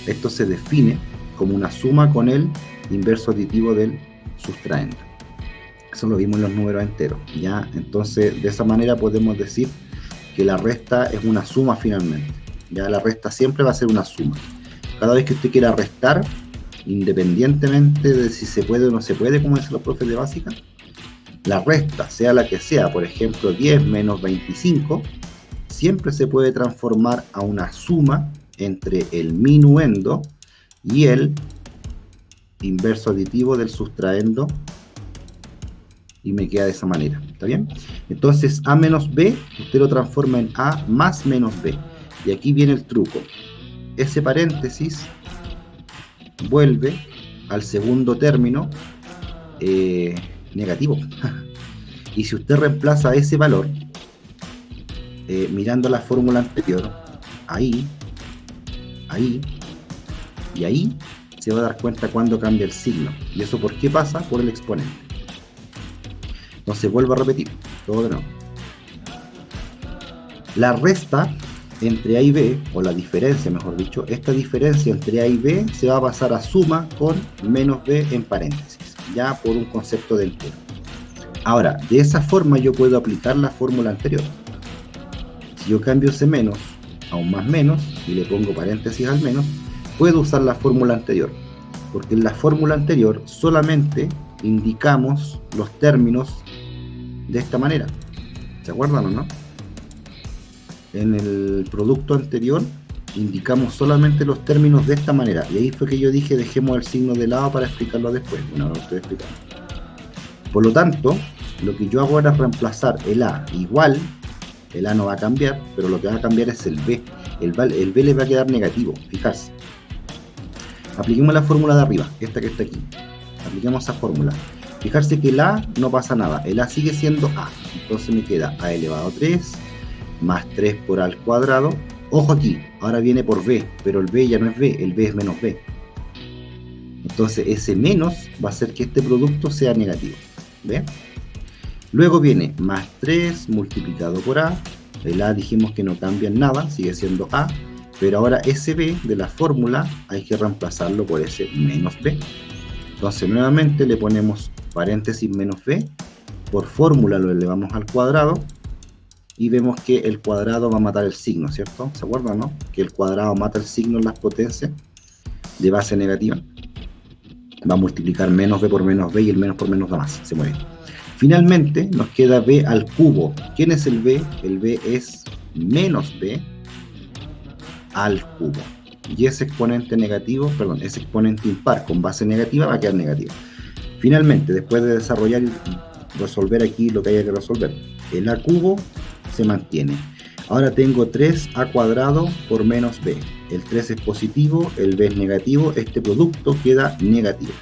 Esto se define como una suma con el inverso aditivo del sustraendo. Eso lo vimos en los números enteros, ¿ya? Entonces, de esa manera podemos decir que la resta es una suma finalmente. Ya la resta siempre va a ser una suma. Cada vez que usted quiera restar, independientemente de si se puede o no se puede, como dicen los profes de básica, la resta, sea la que sea, por ejemplo 10 menos 25, siempre se puede transformar a una suma entre el minuendo y el inverso aditivo del sustraendo, y me queda de esa manera, ¿está bien? Entonces A menos B, usted lo transforma en A más menos B, y aquí viene el truco. Ese paréntesis vuelve al segundo término negativo. Y si usted reemplaza ese valor mirando la fórmula anterior, ahí y ahí, se va a dar cuenta cuando cambia el signo. ¿Y eso por qué pasa? Por el exponente. Entonces vuelvo a repetir todo de nuevo. La resta entre A y B, o la diferencia mejor dicho, esta diferencia entre A y B se va a pasar a suma con menos B en paréntesis, ya por un concepto de entero. Ahora, de esa forma yo puedo aplicar la fórmula anterior. Si yo cambio ese menos a un más menos y le pongo paréntesis al menos, puedo usar la fórmula anterior, porque en la fórmula anterior solamente indicamos los términos de esta manera. ¿Se acuerdan o no? En el producto anterior indicamos solamente los términos de esta manera, y ahí fue que yo dije dejemos el signo de lado para explicarlo después. Bueno, ahora lo estoy explicando. Por lo tanto, lo que yo hago ahora es reemplazar el A igual, el A no va a cambiar, pero lo que va a cambiar es el B. El B le va a quedar negativo, fijarse. Apliquemos la fórmula de arriba, esta que está aquí. Apliquemos esa fórmula. Fijarse que el A no pasa nada, el A sigue siendo A. Entonces me queda A elevado a 3 más 3 por A al cuadrado. Ojo aquí, ahora viene por B, pero el B ya no es B, el B es menos B. Entonces ese menos va a hacer que este producto sea negativo. ¿Ve? Luego viene más 3 multiplicado por A. El A dijimos que no cambia en nada, sigue siendo A. Pero ahora ese B de la fórmula hay que reemplazarlo por ese menos B. Entonces nuevamente le ponemos paréntesis menos B. Por fórmula lo elevamos al cuadrado. Y vemos que el cuadrado va a matar el signo, ¿cierto? ¿Se acuerdan, no? Que el cuadrado mata el signo en las potencias de base negativa. Va a multiplicar menos B por menos B y el menos por menos da más. Se mueve. Finalmente nos queda B al cubo. ¿Quién es el B? El B es menos B al cubo. Y ese exponente negativo, perdón, ese exponente impar con base negativa va a quedar negativo. Finalmente, después de desarrollar y resolver aquí lo que haya que resolver, el A cubo se mantiene. Ahora tengo 3a cuadrado por menos b. El 3 es positivo, el b es negativo, este producto queda negativo.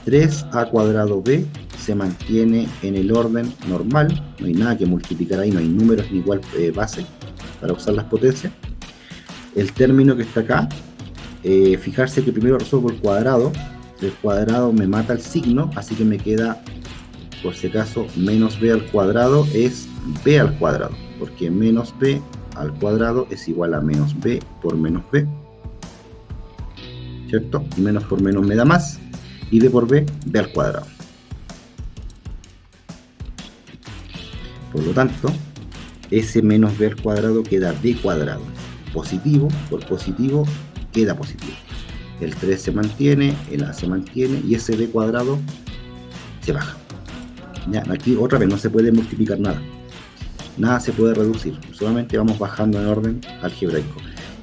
3a cuadrado b se mantiene en el orden normal, no hay nada que multiplicar ahí, no hay números ni igual base para usar las potencias. El término que está acá, fijarse que primero resuelvo el cuadrado me mata el signo, así que me queda, por si acaso, menos b al cuadrado es b al cuadrado, porque menos b al cuadrado es igual a menos b por menos b, ¿cierto? Y menos por menos me da más, y b por b, b al cuadrado. Por lo tanto, ese menos b al cuadrado queda b cuadrado. Positivo por positivo queda positivo. El 3 se mantiene, el a se mantiene, y ese b cuadrado se baja. Ya, aquí otra vez no se puede multiplicar nada. Nada se puede reducir. Solamente vamos bajando en orden algebraico.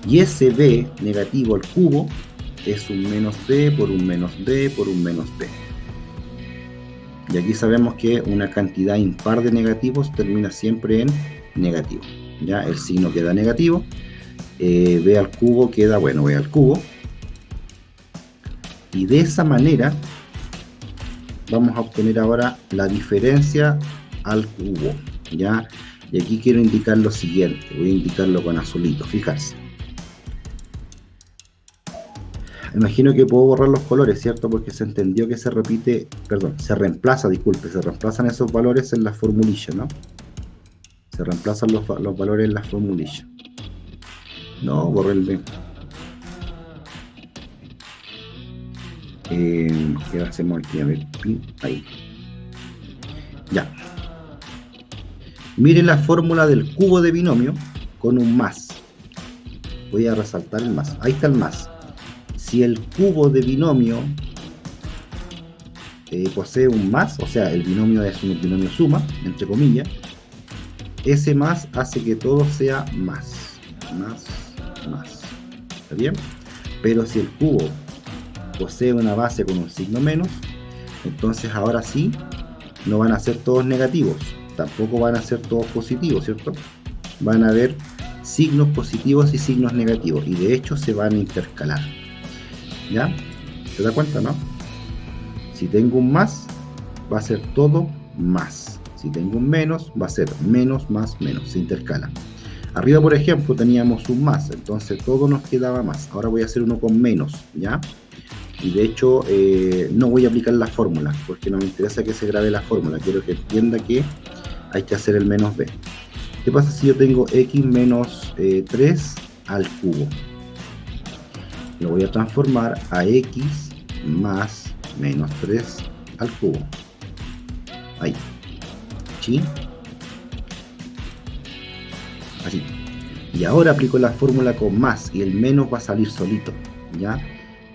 Y ese b negativo al cubo es un menos b por un menos b por un menos b. Y aquí sabemos que una cantidad impar de negativos termina siempre en negativo. Ya, el signo queda negativo. B al cubo queda, bueno, b al cubo. Y de esa manera vamos a obtener ahora la diferencia al cubo. ¿Ya? Y aquí quiero indicar lo siguiente. Voy a indicarlo con azulito, fijarse. Imagino que puedo borrar los colores, ¿cierto? Porque se entendió que se repite, perdón, se reemplazan esos valores en la formulilla, ¿no? Se reemplazan los valores en la formulilla. No, borré el B. ¿Qué hacemos aquí? A ver, ahí. Ya. Mire la fórmula del cubo de binomio con un más. Voy a resaltar el más. Ahí está el más. Si el cubo de binomio posee un más, o sea, el binomio es un binomio suma, entre comillas, ese más hace que todo sea más. ¿Está bien? Pero si el cubo posee una base con un signo menos, entonces ahora sí, no van a ser todos negativos, tampoco van a ser todos positivos, ¿cierto? Van a haber signos positivos y signos negativos, y de hecho se van a intercalar. ¿Ya? ¿Se da cuenta, no? Si tengo un más, va a ser todo más. Si tengo un menos, va a ser menos, más, menos. Se intercala. Arriba, por ejemplo, teníamos un más, entonces todo nos quedaba más. Ahora voy a hacer uno con menos, ¿ya? Y de hecho, no voy a aplicar la fórmula, porque no me interesa que se grabe la fórmula. Quiero que entienda que hay que hacer el menos b. ¿Qué pasa si yo tengo x menos 3 al cubo? Lo voy a transformar a x más menos 3 al cubo. Ahí. ¿Sí? Así. Y ahora aplico la fórmula con más y el menos va a salir solito. ¿Ya?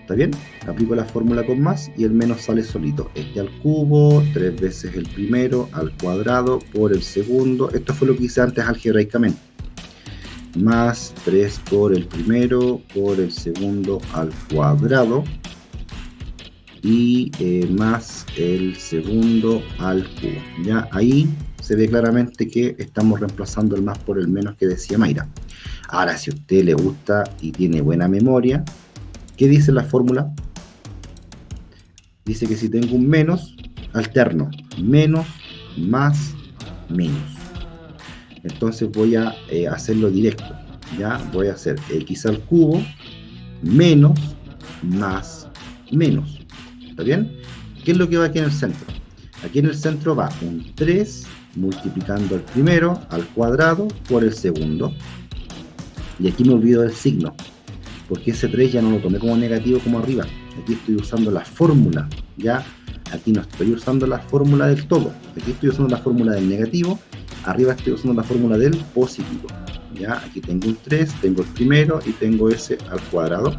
¿Está bien? Aplico la fórmula con más y el menos sale solito. Este al cubo, 3 veces el primero al cuadrado por el segundo. Esto fue lo que hice antes algebraicamente. Más 3 por el primero por el segundo al cuadrado y más el segundo al cubo. Ya ahí se ve claramente que estamos reemplazando el más por el menos que decía Mayra. Ahora, si a usted le gusta y tiene buena memoria, ¿qué dice la fórmula? Dice que si tengo un menos, alterno menos, más, menos. Entonces voy a hacerlo directo. Ya voy a hacer x al cubo menos, más, menos. ¿Está bien? ¿Qué es lo que va aquí en el centro? Aquí en el centro va un 3 multiplicando el primero al cuadrado por el segundo. Y aquí me olvido del signo, porque ese 3 ya no lo tomé como negativo como arriba. Aquí estoy usando la fórmula. Ya aquí no estoy usando la fórmula del todo. Aquí estoy usando la fórmula del negativo. Arriba estoy usando la fórmula del positivo. Ya, aquí tengo un 3, tengo el primero y tengo ese al cuadrado.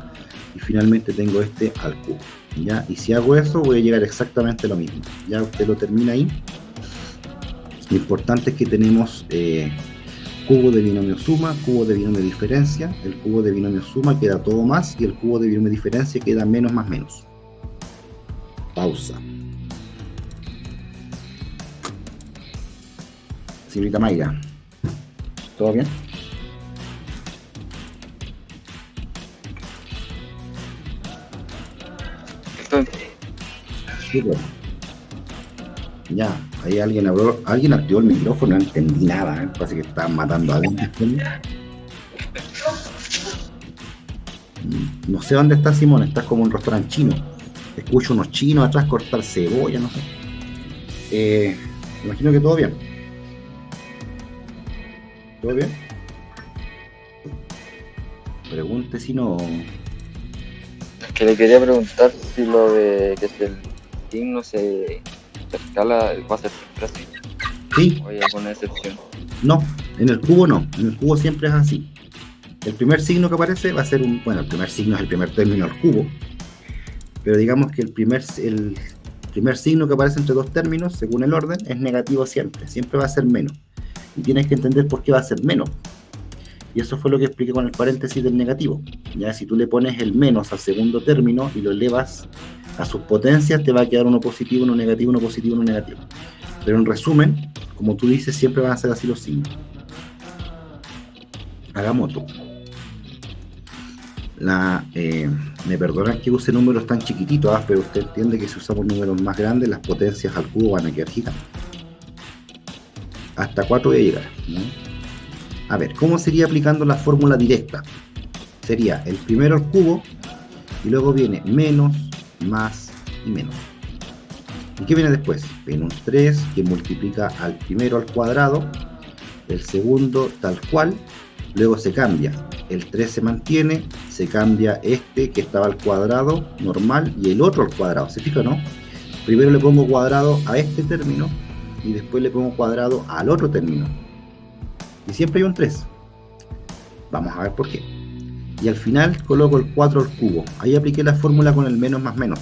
Y finalmente tengo este al cubo. Ya, y si hago eso voy a llegar exactamente a lo mismo. Ya usted lo termina ahí. Lo importante es que tenemos cubo de binomio suma, cubo de binomio diferencia. El cubo de binomio suma queda todo más y el cubo de binomio diferencia queda menos más menos. Pausa. Señorita Mayra, ¿Todo bien? Sí, bueno. Ya, ahí alguien activó el micrófono, no entendí nada, parece que estaban matando a alguien. No sé dónde está Simón, estás como en un restaurante chino. Escucho unos chinos atrás cortar cebolla, no sé. Me imagino que todo bien. ¿Todo bien? Pregunte si no. Es que le quería preguntar si lo de que el signo se escala va a ser siempre así Sí, o hay alguna excepción. no, en el cubo no. En el cubo siempre es así. El primer signo que aparece va a ser un. Bueno, el primer signo es el primer término del cubo. Pero digamos que el primer signo que aparece entre dos términos, según el orden, es negativo siempre. Siempre va a ser menos. Y tienes que entender por qué va a ser menos. Y eso fue lo que expliqué con el paréntesis del negativo. Ya, si tú le pones el menos al segundo término y lo elevas a sus potencias, te va a quedar uno positivo, uno negativo, uno positivo, uno negativo. Pero en resumen, como tú dices, siempre van a ser así los signos. Hagamos otro. Me perdonan que use números tan chiquititos, pero usted entiende que si usamos números más grandes, las potencias al cubo van a quedar gigantes. Hasta 4 voy a llegar, ¿no? A ver, ¿cómo sería aplicando la fórmula directa? Sería el primero al cubo y luego viene menos, más y menos. ¿Y qué viene después? Viene un 3 que multiplica al primero al cuadrado, el segundo tal cual, luego se cambia. El 3 se mantiene, se cambia este que estaba al cuadrado normal y el otro al cuadrado. ¿Se fija, no? Primero le pongo cuadrado a este término y después le pongo cuadrado al otro término. Y siempre hay un 3. Vamos a ver por qué. Y al final coloco el 4 al cubo. Ahí apliqué la fórmula con el menos más menos.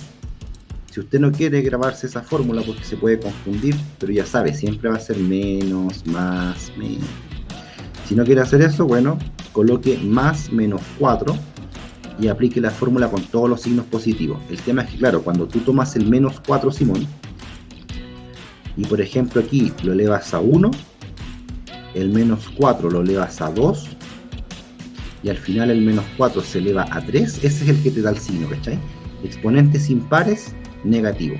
Si usted no quiere grabarse esa fórmula porque se puede confundir, pero ya sabe, siempre va a ser menos, más, menos. Si no quiere hacer eso, bueno, coloque más menos 4 y aplique la fórmula con todos los signos positivos. El tema es que, claro, cuando tú tomas el menos 4, Simón, y por ejemplo aquí lo elevas a 1, el menos 4 lo elevas a 2, y al final el menos 4 se eleva a 3, ese es el que te da el signo, ¿cachai? Exponentes impares, negativo.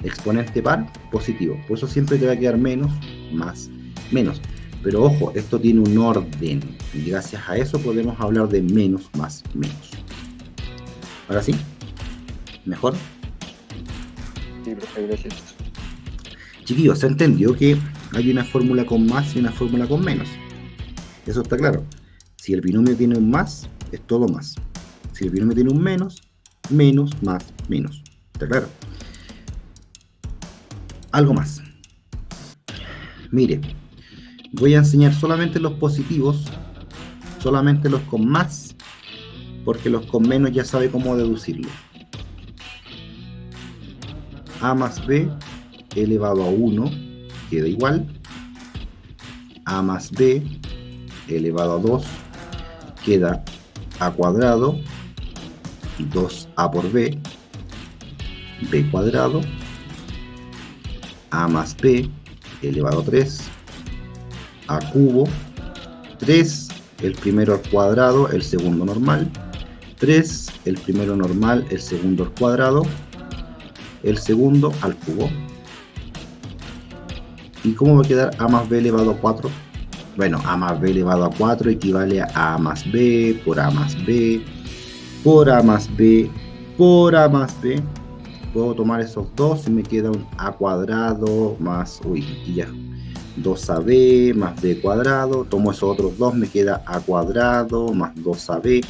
Exponente par, positivo. Por eso siempre te va a quedar menos, más, menos. Pero ojo, esto tiene un orden. Y gracias a eso podemos hablar de menos, más, menos. ¿Ahora sí? ¿Mejor? Sí, profe, gracias. Chiquillos, se entendió que hay una fórmula con más y una fórmula con menos. Eso está claro. Si el binomio tiene un más, es todo más. Si el binomio tiene un menos, menos, más, menos. ¿Está claro? Algo más. Mire, voy a enseñar solamente los positivos, solamente los con más, porque los con menos ya sabe cómo deducirlo. A más B elevado a 1 queda igual. A más B elevado a 2 queda A cuadrado, 2A por B, B cuadrado, A más B elevado a 3, A cubo, 3, el primero al cuadrado, el segundo normal, 3, el primero normal, el segundo al cuadrado, el segundo al cubo. ¿Y cómo va a quedar A más B elevado a 4? Bueno, A más B elevado a 4 equivale a A más B por A más B por A más B por A más B. Puedo tomar esos dos y me queda un A cuadrado más, y ya, 2AB más B cuadrado. Tomo esos otros dos, me queda A cuadrado más 2AB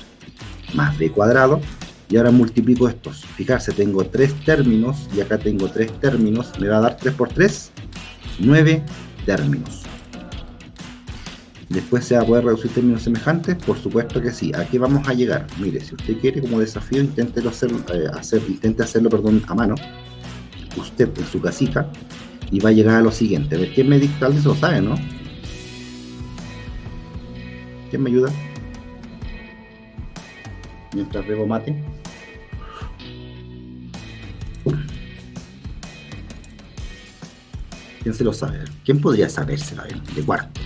más B cuadrado. Y ahora multiplico estos. Fijarse, tengo 3 términos y acá tengo 3 términos. Me va a dar 3 por 3, 9 términos. Después se va a poder reducir términos semejantes, por supuesto que sí. ¿A qué vamos a llegar? Mire, si usted quiere como desafío, intente hacerlo a mano, usted en su casita, y va a llegar a lo siguiente. A ver, ¿quién me dicta? Alguien se lo sabe, ¿no? ¿Quién me ayuda? Mientras bebo mate. ¿Quién se lo sabe? ¿Quién podría sabérselo de cuarto?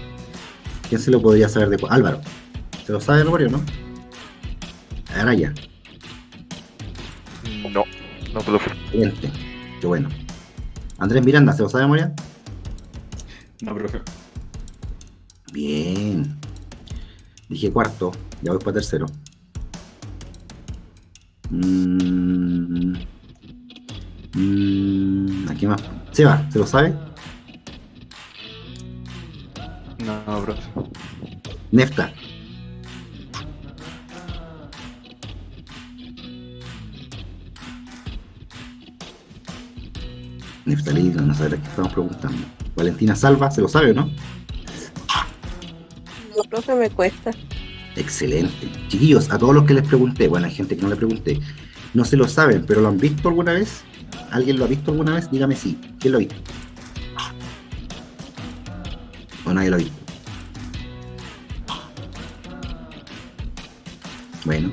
¿Quién se lo podría saber después? Álvaro. ¿Se lo sabe de memoria o no? Araya. No, no, profe. Excelente. Qué bueno. Andrés Miranda, ¿se lo sabe de memoria? No, profe. Bien. Dije cuarto, ya voy para tercero. Aquí más. Seba, ¿se lo sabe? No, profe. Nefta. Neftalí, no sabrá qué estamos preguntando. Valentina Salva, ¿se lo sabe o no? No, profe, me cuesta. Excelente. Chiquillos, a todos los que les pregunté, bueno, hay gente que no le pregunté, no se lo saben, pero ¿lo han visto alguna vez? ¿Alguien lo ha visto alguna vez? Dígame sí. ¿Quién lo ha visto? ¿O nadie lo ha visto? Bueno.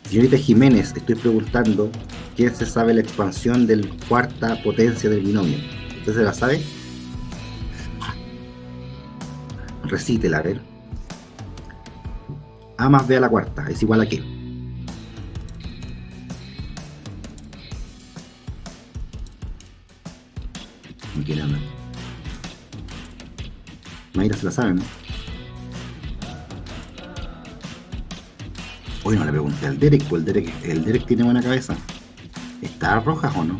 Señorita Jiménez, estoy preguntando quién se sabe la expansión de la cuarta potencia del binomio. ¿Usted se la sabe? Recítela, a ver. A más B a la cuarta, ¿es igual a qué? No quiere hablar. Mayra se la sabe, ¿no? Hoy no le pregunté al Derek, pues el Derek tiene buena cabeza. ¿Está roja o no?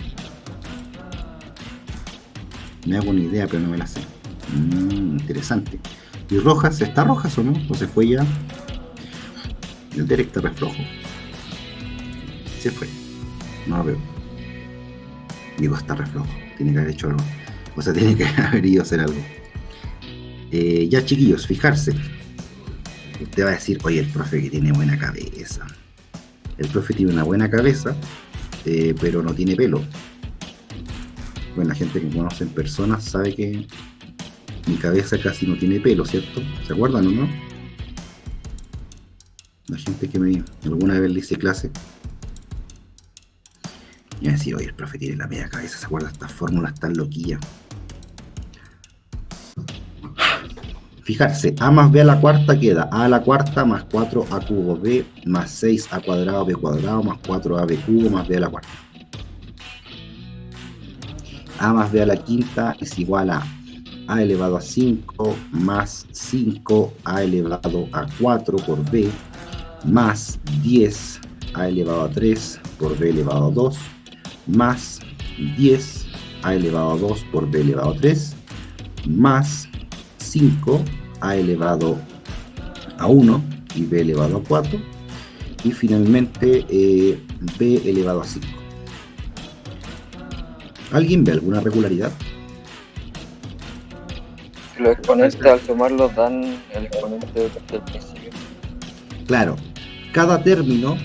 Me hago una idea, pero no me la sé. Interesante. ¿Y Rojas? ¿Está Rojas o no? ¿O se fue ya? El Derek está re flojo. Se fue. No lo veo. Digo, está re flojo. Tiene que haber hecho algo. O sea, tiene que haber ido a hacer algo. Ya, chiquillos, fijarse. Usted va a decir, oye, el profe que tiene buena cabeza. El profe tiene una buena cabeza, pero no tiene pelo. Bueno, la gente que me conoce en persona sabe que mi cabeza casi no tiene pelo, ¿cierto? ¿Se acuerdan o no? La gente que alguna vez le hice clase y me decía, oye, el profe tiene la media cabeza, ¿se acuerda? Estas fórmulas tan loquillas. Fijarse, a más b a la cuarta queda a la cuarta más 4a cubo b más 6a cuadrado b cuadrado más 4ab cubo más b a la cuarta. A más b a la quinta es igual a elevado a 5 más 5a elevado a 4 por b más 10a elevado a 3 por b elevado a 2 más 10a elevado a 2 por b elevado a 3 más 5a elevado a 1 y b elevado a 4 y finalmente b elevado a 5. ¿Alguien ve alguna regularidad? Los exponentes al sumarlos dan el exponente del principio. Claro, cada término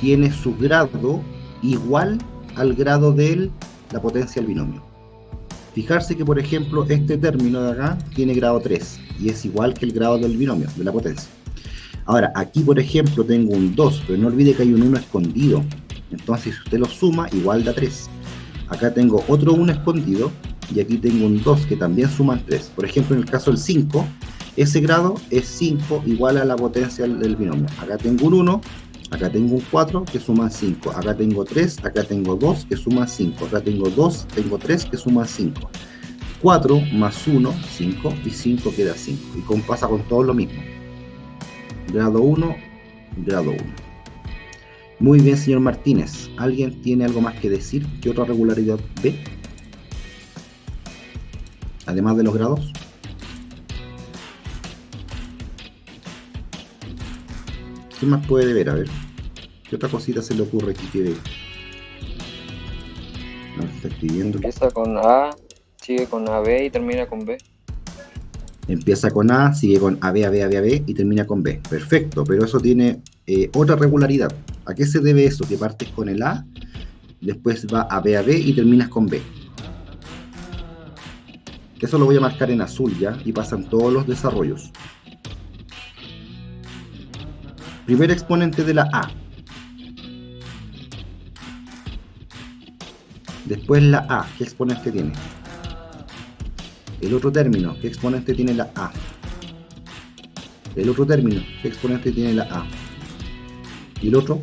tiene su grado igual al grado de la potencia del binomio. Fijarse que, por ejemplo, este término de acá tiene grado 3 y es igual que el grado del binomio, de la potencia. Ahora, aquí, por ejemplo, tengo un 2, pero no olvide que hay un 1 escondido. Entonces, si usted lo suma, igual da 3. Acá tengo otro 1 escondido y aquí tengo un 2 que también suman 3. Por ejemplo, en el caso del 5, ese grado es 5 igual a la potencia del binomio. Acá tengo un 1, acá tengo un 4 que suman 5. Acá tengo 3, acá tengo 2 que suman 5. Acá tengo 2, tengo 3 que suman 5. 4 más 1, 5 y 5 queda 5. Y pasa con todo lo mismo. Grado 1, grado 1. Muy bien, señor Martínez. ¿Alguien tiene algo más que decir? ¿Qué otra regularidad ve? Además de los grados. ¿Qué más puede ver? A ver. ¿Qué otra cosita se le ocurre aquí que ve? No, está escribiendo. Empieza con A, sigue con AB y termina con B. Empieza con A, sigue con AB, AB, AB, AB y termina con B. Perfecto, pero eso tiene otra regularidad. ¿A qué se debe eso? Que partes con el A, después va a B y terminas con B. Eso lo voy a marcar en azul ya y pasan todos los desarrollos. Primer exponente de la A. Después la A, ¿qué exponente tiene? El otro término, ¿qué exponente tiene la A? El otro término, ¿qué exponente tiene la A? Y el otro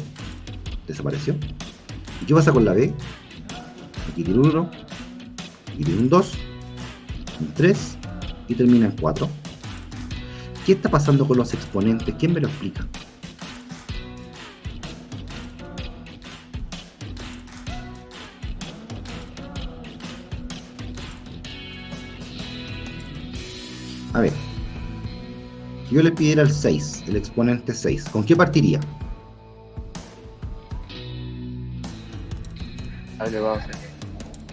desapareció. ¿Y qué pasa con la B? Aquí tiene un 1, aquí tiene un 2, un 3 y termina en 4. ¿Qué está pasando con los exponentes? ¿Quién me lo explica? A ver, si yo le pidiera el 6, el exponente 6, ¿con qué partiría? A elevado a 6.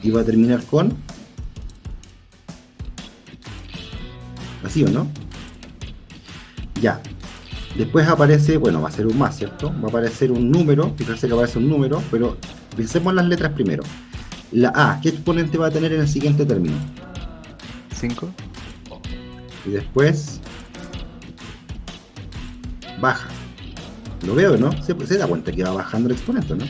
Iba a terminar con... ¿Así o no? Ya. Después aparece, bueno, va a ser un más, ¿cierto? Va a aparecer un número, fíjense que aparece un número, pero pensemos en las letras primero. La A, ¿qué exponente va a tener en el siguiente término? 5. Y después... baja. ¿Lo veo, no? Se da cuenta que va bajando el exponente, ¿no?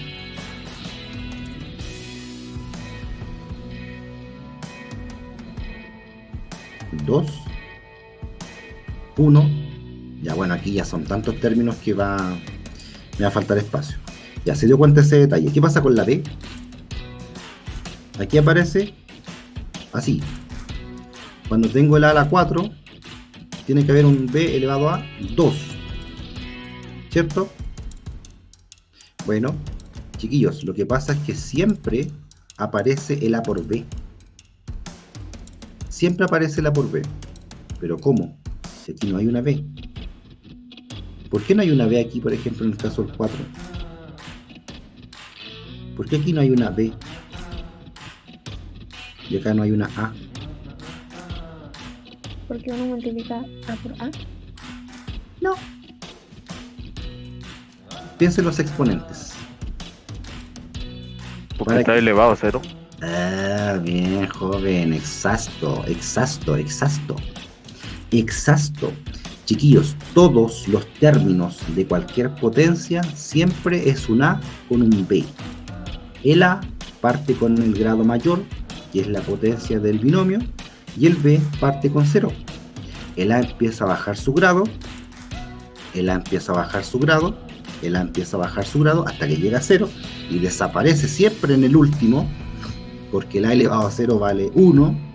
Dos, 1. Ya bueno, aquí ya son tantos términos que me va a faltar espacio. Ya se dio cuenta ese detalle. ¿Qué pasa con la B? Aquí aparece así. Cuando tengo el A a la 4, tiene que haber un B elevado a 2. ¿Cierto? Bueno, chiquillos, lo que pasa es que siempre aparece el A por B. Siempre aparece el A por B. ¿Pero cómo? Si aquí no hay una B. ¿Por qué no hay una B aquí, por ejemplo, en el caso del 4? ¿Por qué aquí no hay una B? Y acá no hay una A. Porque uno multiplica A por A. No. Piensen en los exponentes. Porque Para está que- elevado a 0. Ah, bien, joven. Exacto. Chiquillos, todos los términos de cualquier potencia siempre es un A con un B. El A parte con el grado mayor, que es la potencia del binomio, y el B parte con 0. El A empieza a bajar su grado, el A empieza a bajar su grado, el A empieza a bajar su grado hasta que llega a 0 y desaparece siempre en el último, porque el A elevado a 0 vale 1,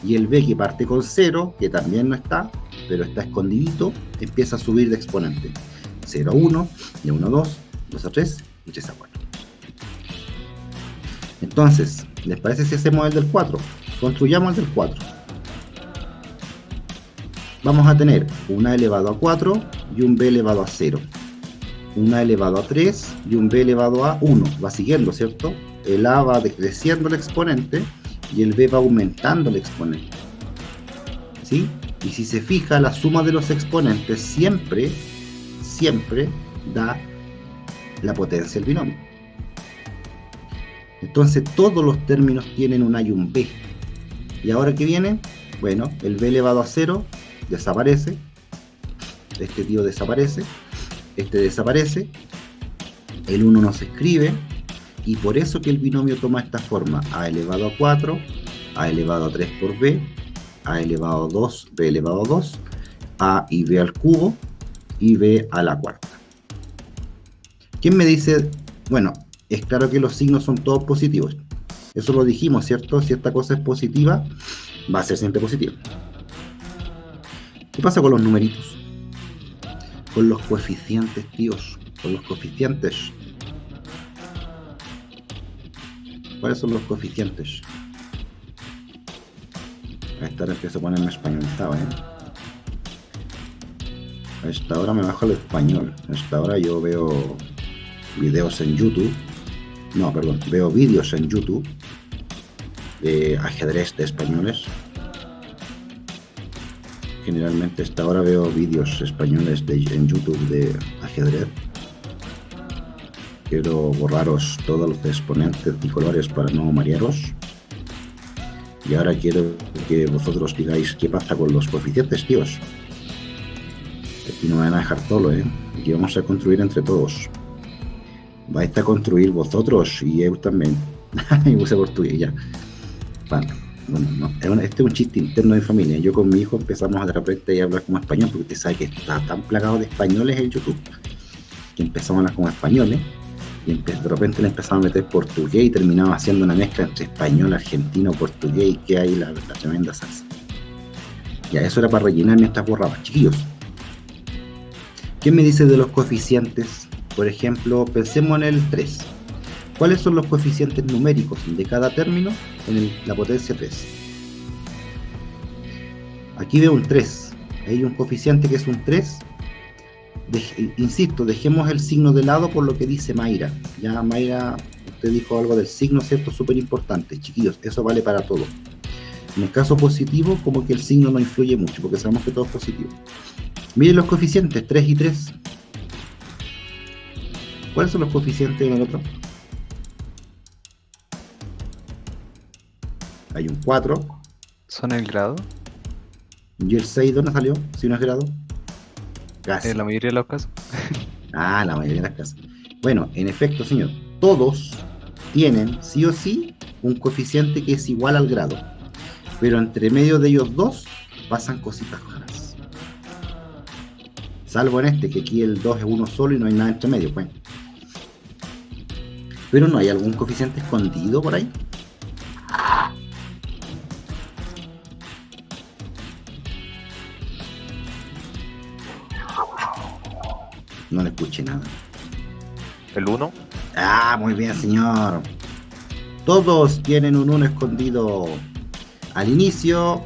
y el B que parte con 0, que también no está, pero está escondidito, empieza a subir de exponente. 0 a 1, de 1 a 2, 2 a 3 y 3 a 4. Entonces, ¿les parece si hacemos el del 4? Construyamos el del 4. Vamos a tener un A elevado a 4 y un B elevado a 0. Un A elevado a 3 y un B elevado a 1. Va siguiendo, ¿cierto? El A va decreciendo el exponente y el B va aumentando el exponente. ¿Sí? Y si se fija, la suma de los exponentes siempre da la potencia del binomio. Entonces todos los términos tienen un A y un B. ¿Y ahora qué viene? Bueno, el B elevado a 0 desaparece. Este tío desaparece. Este desaparece. El 1 no se escribe. Y por eso que el binomio toma esta forma. A elevado a 4, A elevado a 3 por B, A elevado a 2, B elevado a 2, A y B al cubo, y B a la cuarta. ¿Quién me dice? Bueno, es claro que los signos son todos positivos. Eso lo dijimos, ¿cierto? Si esta cosa es positiva, va a ser siempre positiva. ¿Qué pasa con los numeritos? Con los coeficientes, tíos. Con los coeficientes. ¿Cuáles son los coeficientes? A esta hora empiezo a ponerme españolizado, A esta hora me bajo el español. A esta hora yo veo videos en YouTube. No, perdón, veo vídeos en YouTube de ajedrez de españoles. Generalmente a esta hora veo vídeos españoles en YouTube de ajedrez. Quiero borraros todos los exponentes y colores para no marearos. Y ahora quiero que vosotros digáis qué pasa con los coeficientes, tíos. Aquí no me van a dejar solo, Aquí vamos a construir entre todos. Vais a construir vosotros y yo también. Y puse portugués ya. Bueno, Este es un chiste interno de familia. Yo con mi hijo empezamos de repente a hablar como español, porque usted sabe que está tan plagado de españoles en YouTube, que empezamos a hablar como españoles, y de repente le empezamos a meter portugués y terminamos haciendo una mezcla entre español, argentino, portugués, y que hay la tremenda salsa. Ya, eso era para rellenar mientras borraba. Chiquillos, ¿qué me dice de los coeficientes? Por ejemplo, pensemos en el 3. ¿Cuáles son los coeficientes numéricos de cada término en la potencia 3? Aquí veo un 3. Hay un coeficiente que es un 3. Insisto, dejemos el signo de lado por lo que dice Mayra. Ya Mayra, usted dijo algo del signo, ¿cierto? Súper importante. Chiquillos, eso vale para todo. En el caso positivo, como que el signo no influye mucho, porque sabemos que todo es positivo. Miren los coeficientes, 3 y 3. ¿Cuáles son los coeficientes en el otro? Hay un 4. ¿Son el grado? ¿Y el 6 dónde salió? Si no es grado. Casi. En la mayoría de los casos. La mayoría de las casas. Bueno, en efecto, señor, todos tienen, sí o sí, un coeficiente que es igual al grado. Pero entre medio de ellos dos pasan cositas raras. Salvo en este, que aquí el 2 es uno solo y no hay nada entre medio, pues. Pero ¿no hay algún coeficiente escondido por ahí? No le escuché nada. ¿El 1? Muy bien, señor. Todos tienen un 1 escondido al inicio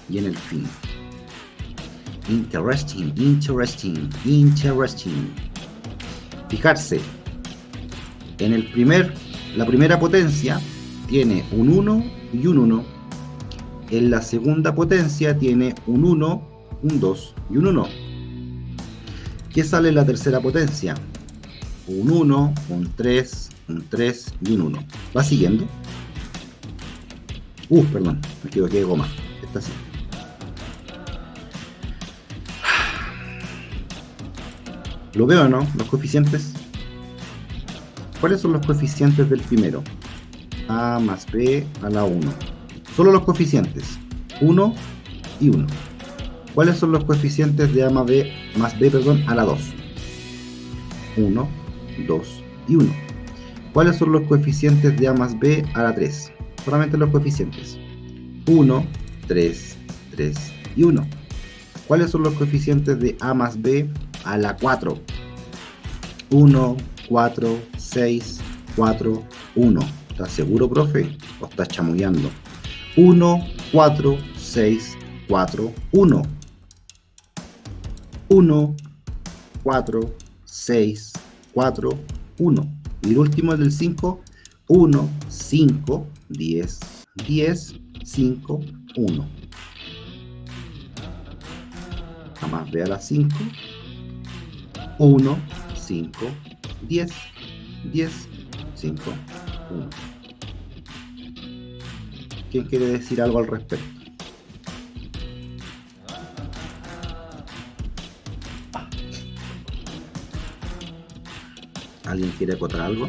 y en el fin. Interesting. Fijarse, en la primera potencia tiene un 1 y un 1. En la segunda potencia tiene un 1, un 2 y un 1. ¿Qué sale en la tercera potencia? Un 1, un 3 y un 1. ¿Va siguiendo? Perdón, me equivoqué de goma. Está así. ¿Lo veo o no? Los coeficientes. ¿Cuáles son los coeficientes del primero? A más B a la 1. Solo los coeficientes. 1 y 1. ¿Cuáles son los coeficientes de A más B a la 2? 1, 2 y 1. ¿Cuáles son los coeficientes de A más B a la 3? Solamente los coeficientes. 1, 3 y 1. ¿Cuáles son los coeficientes de A más B a la 4? 1, 4, 6, 4, 1. ¿Estás seguro, profe? ¿O estás chamullando? 1, 4, 6, 4, 1. 1, 4, 6, 4, 1. Y el último es del 5. 1, 5, 10, 10, 5, 1. A más B a la 5. 1, 5, 10, 10, 5, 1. ¿Quién quiere decir algo al respecto? ¿Alguien quiere acotar algo?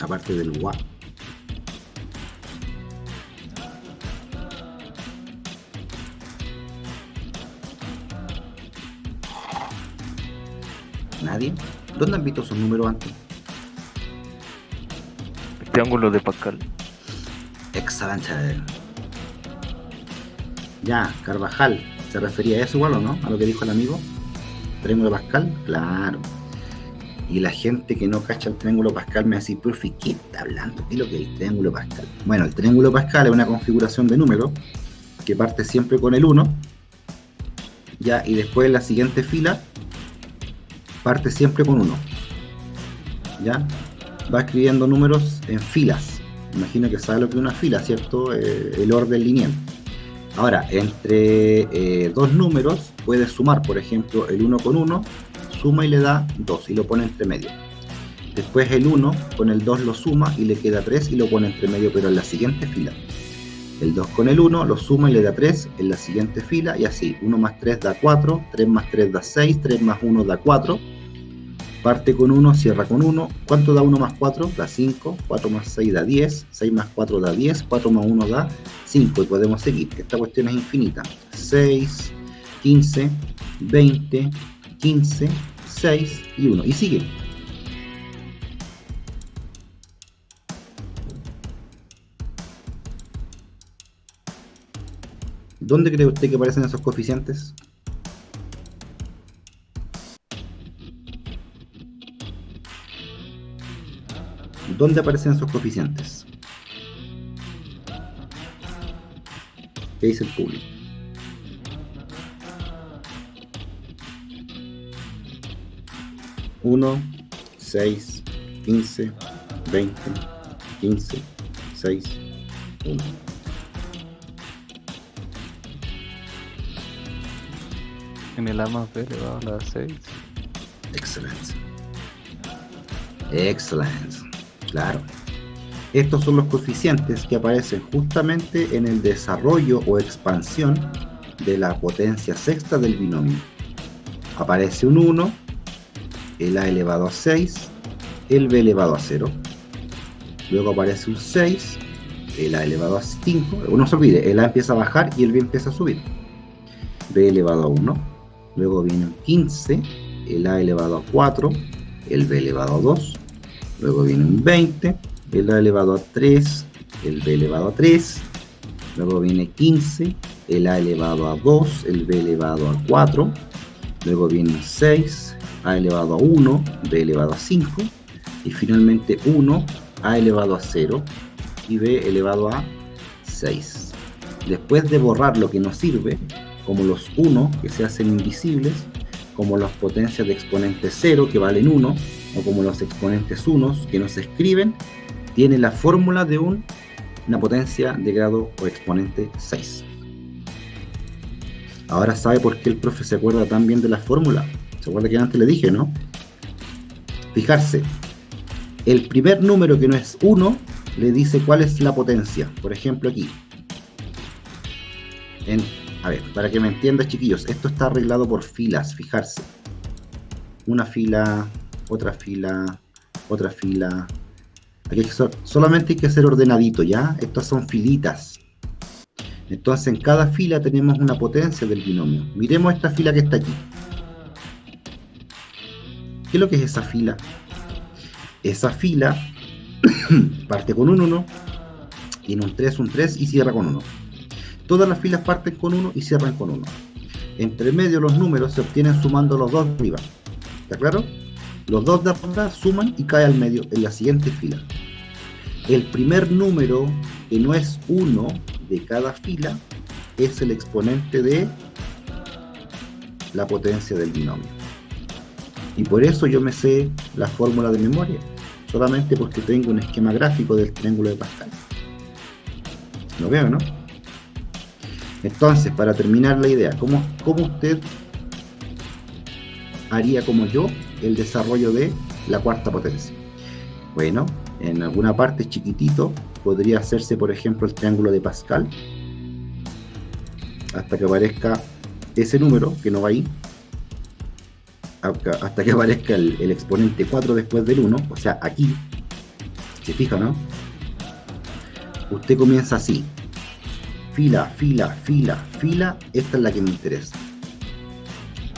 Aparte del WA. ¿Nadie? ¿Dónde han visto esos números antes? El triángulo de Pascal. Excelente. Ya, Carvajal, ¿se refería a eso igual o no? A lo que dijo el amigo. ¿Triángulo de Pascal? Claro. Y la gente que no cacha el triángulo de Pascal me dice, profe, ¿qué está hablando? ¿Qué es lo que es el triángulo de Pascal? Bueno, el triángulo de Pascal es una configuración de números que parte siempre con el 1, ya, y después en la siguiente fila parte siempre con 1, ya, va escribiendo números en filas. Imagino que sabe lo que es una fila, ¿cierto? El orden lineal. Ahora, entre dos números puedes sumar, por ejemplo, el 1 con 1, suma y le da 2 y lo pone entre medio. Después el 1 con el 2 lo suma y le queda 3 y lo pone entre medio, pero en la siguiente fila. El 2 con el 1 lo suma y le da 3 en la siguiente fila, y así. 1 más 3 da 4, 3 más 3 da 6, 3 más 1 da 4. Parte con 1, cierra con 1. ¿Cuánto da 1 más 4? Da 5. 4 más 6 da 10. 6 más 4 da 10. 4 más 1 da 5. Y podemos seguir. Esta cuestión es infinita. 6, 15, 20, 15, 6 y 1. Y sigue. ¿Dónde cree usted que aparecen esos coeficientes? ¿Dónde aparecen esos coeficientes? ¿Qué dice el público? Uno, 6, 15, 20, 15, 6, 1. En el A más B elevado a la 6. Excelente. Excelente. Claro. Estos son los coeficientes que aparecen justamente en el desarrollo o expansión de la potencia sexta del binomio. Aparece un 1, el a elevado a 6, el b elevado a 0. Luego aparece un 6, el a elevado a 5. No se olvide, el a empieza a bajar y el b empieza a subir. B elevado a 1. Luego viene un 15, el a elevado a 4, el b elevado a 2. Luego viene un 20, el a elevado a 3, el b elevado a 3. Luego viene 15, el a elevado a 2, el b elevado a 4. Luego viene un 6, a elevado a 1, b elevado a 5. Y finalmente 1, a elevado a 0 y b elevado a 6. Después de borrar lo que nos sirve, como los 1 que se hacen invisibles, como las potencias de exponente 0 que valen 1, o como los exponentes 1 que no se escriben, tiene la fórmula de una potencia de grado o exponente 6. Ahora sabe por qué el profe se acuerda tan bien de la fórmula. ¿Se acuerda que antes le dije, no? Fijarse, el primer número que no es 1 le dice cuál es la potencia. Por ejemplo aquí. A ver, para que me entiendan, chiquillos, esto está arreglado por filas, fijarse. Una fila, otra fila, otra fila. Aquí solamente hay que ser ordenadito, ¿ya? Estas son filitas. Entonces en cada fila tenemos una potencia del binomio. Miremos esta fila que está aquí. ¿Qué es lo que es esa fila? Esa fila parte con un 1, tiene un 3 y cierra con 1. Todas las filas parten con 1 y cierran con 1. Entre medio los números se obtienen sumando los dos de arriba. ¿Está claro? Los dos de arriba suman y cae al medio en la siguiente fila. El primer número que no es 1 de cada fila es el exponente de la potencia del binomio. Y por eso yo me sé la fórmula de memoria, solamente porque tengo un esquema gráfico del triángulo de Pascal. Lo veo, ¿no? Entonces, para terminar la idea, ¿cómo usted haría como yo el desarrollo de la cuarta potencia? Bueno, en alguna parte chiquitito podría hacerse, por ejemplo, el triángulo de Pascal, hasta que aparezca ese número, que no va ahí, hasta que aparezca el exponente 4 después del 1, o sea, aquí. ¿Se fija, no? Usted comienza así. Fila, fila, fila, fila. Esta es la que me interesa.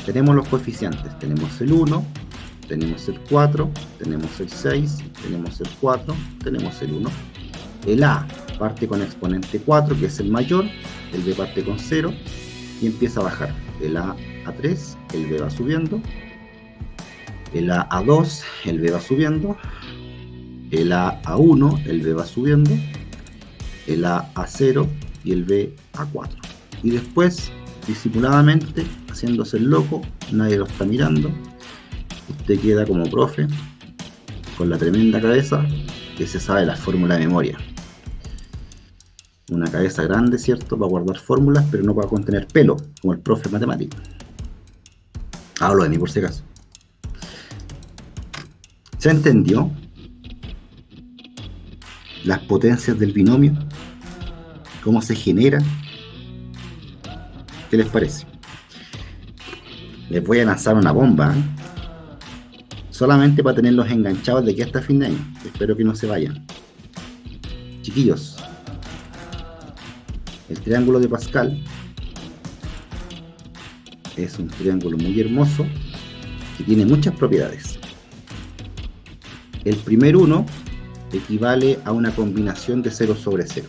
Tenemos los coeficientes. Tenemos el 1, tenemos el 4, tenemos el 6, tenemos el 4, tenemos el 1. El A parte con exponente 4, que es el mayor. El B parte con 0 y empieza a bajar. El A a 3, el B va subiendo. El A a 2, el B va subiendo. El A a 1, el B va subiendo. El A a 0 y el B a 4. Y después, disimuladamente, haciéndose el loco, nadie lo está mirando. Usted queda como profe, con la tremenda cabeza, que se sabe la fórmula de memoria. Una cabeza grande, ¿cierto? Para guardar fórmulas, pero no para contener pelo, como el profe matemático. Hablo de mí por si acaso. ¿Se entendió? Las potencias del binomio, cómo se generan. ¿Qué les parece? Les voy a lanzar una bomba, ¿eh? solamente para tenerlos enganchados de aquí hasta fin de año. Espero que no se vayan. Chiquillos, el triángulo de Pascal es un triángulo muy hermoso que tiene muchas propiedades. El primer uno equivale a una combinación de 0 sobre 0.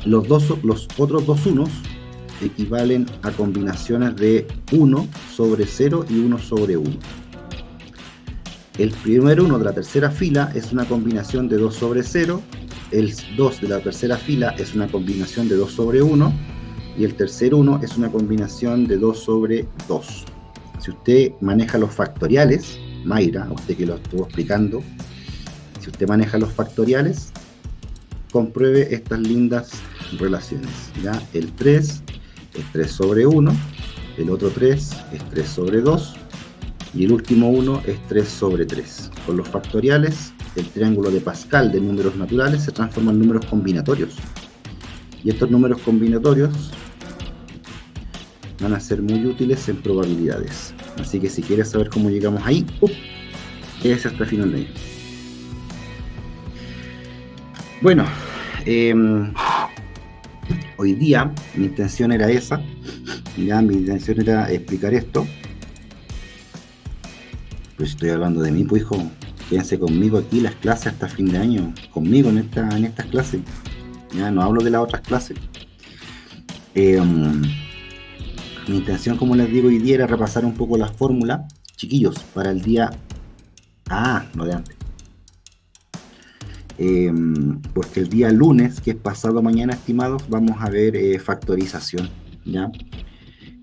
Los otros dos unos equivalen a combinaciones de 1 sobre 0 y 1 sobre 1. El primer 1 de la tercera fila es una combinación de 2 sobre 0, el 2 de la tercera fila es una combinación de 2 sobre 1 y el tercer 1 es una combinación de 2 sobre 2. Si usted maneja los factoriales, Mayra, a usted que lo estuvo explicando, si usted maneja los factoriales, compruebe estas lindas relaciones, ¿ya? El 3 es 3 sobre 1, el otro 3 es 3 sobre 2 y el último 1 es 3 sobre 3. Con los factoriales, el triángulo de Pascal de números naturales se transforma en números combinatorios. Y estos números combinatorios van a ser muy útiles en probabilidades. Así que si quieres saber cómo llegamos ahí, es hasta el final de año. Bueno, hoy día mi intención era esa. Ya, mi intención era explicar esto. Pues estoy hablando de mí, pues hijo. Quédense conmigo aquí las clases hasta fin de año. Conmigo en estas clases. Ya no hablo de las otras clases. Mi intención, como les digo, hoy día era repasar un poco la fórmula. Chiquillos, para el día... no de antes. Porque el día lunes, que es pasado mañana, estimados, vamos a ver factorización, ¿ya?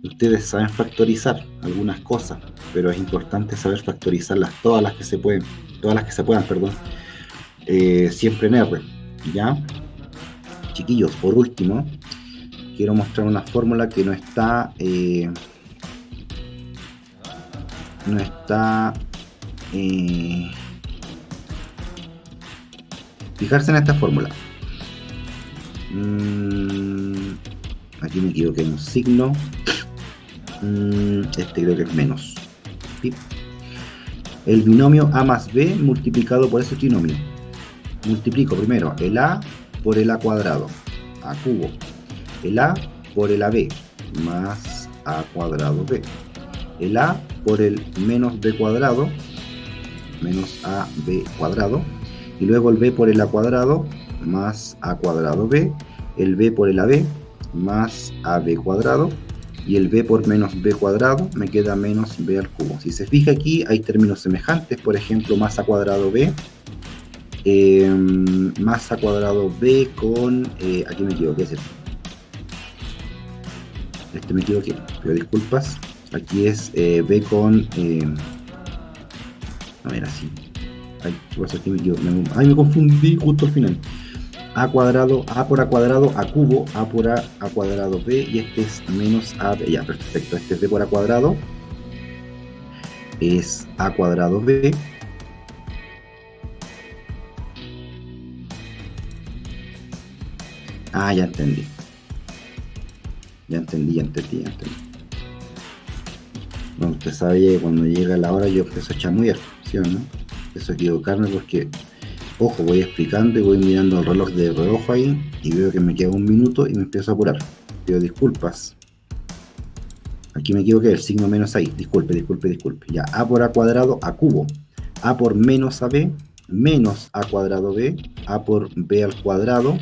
Ustedes saben factorizar algunas cosas, pero es importante saber factorizarlas, todas las que se puedan, siempre en R, ¿ya? Chiquillos, por último, quiero mostrar una fórmula que no está fijarse en esta fórmula. Aquí me equivoqué en un signo. Este creo que es menos. ¿Sí? El binomio A más B multiplicado por ese trinomio. Multiplico primero el A por el A cuadrado, A cubo. El A por el AB más A cuadrado B. El A por el menos B cuadrado, menos AB cuadrado. Y luego el B por el A cuadrado más A cuadrado B. El B por el AB más AB cuadrado. Y el B por menos B cuadrado me queda menos B al cubo. Si se fija aquí hay términos semejantes, por ejemplo más A cuadrado B, más A cuadrado B con, aquí me equivoqué, ¿cierto? Me equivoqué, pero disculpas, aquí es B con, a ver así, ¿qué pasa aquí? Me confundí justo al final. A cuadrado, A por A cuadrado, A cubo, A por A cuadrado B, y este es menos A B, ya, perfecto, este es B por A cuadrado, es A cuadrado B, ya entendí, bueno, usted sabe que cuando llega la hora yo empiezo a chamullar, ¿sí o no? Empiezo a equivocarme porque... Ojo, voy explicando y voy mirando el reloj de reojo ahí y veo que me queda 1 minuto y me empiezo a apurar. Pido disculpas. Aquí me equivoqué, el signo menos ahí. Disculpe. Ya, A por A cuadrado, A cubo. A por menos AB, menos A cuadrado B. A por B al cuadrado,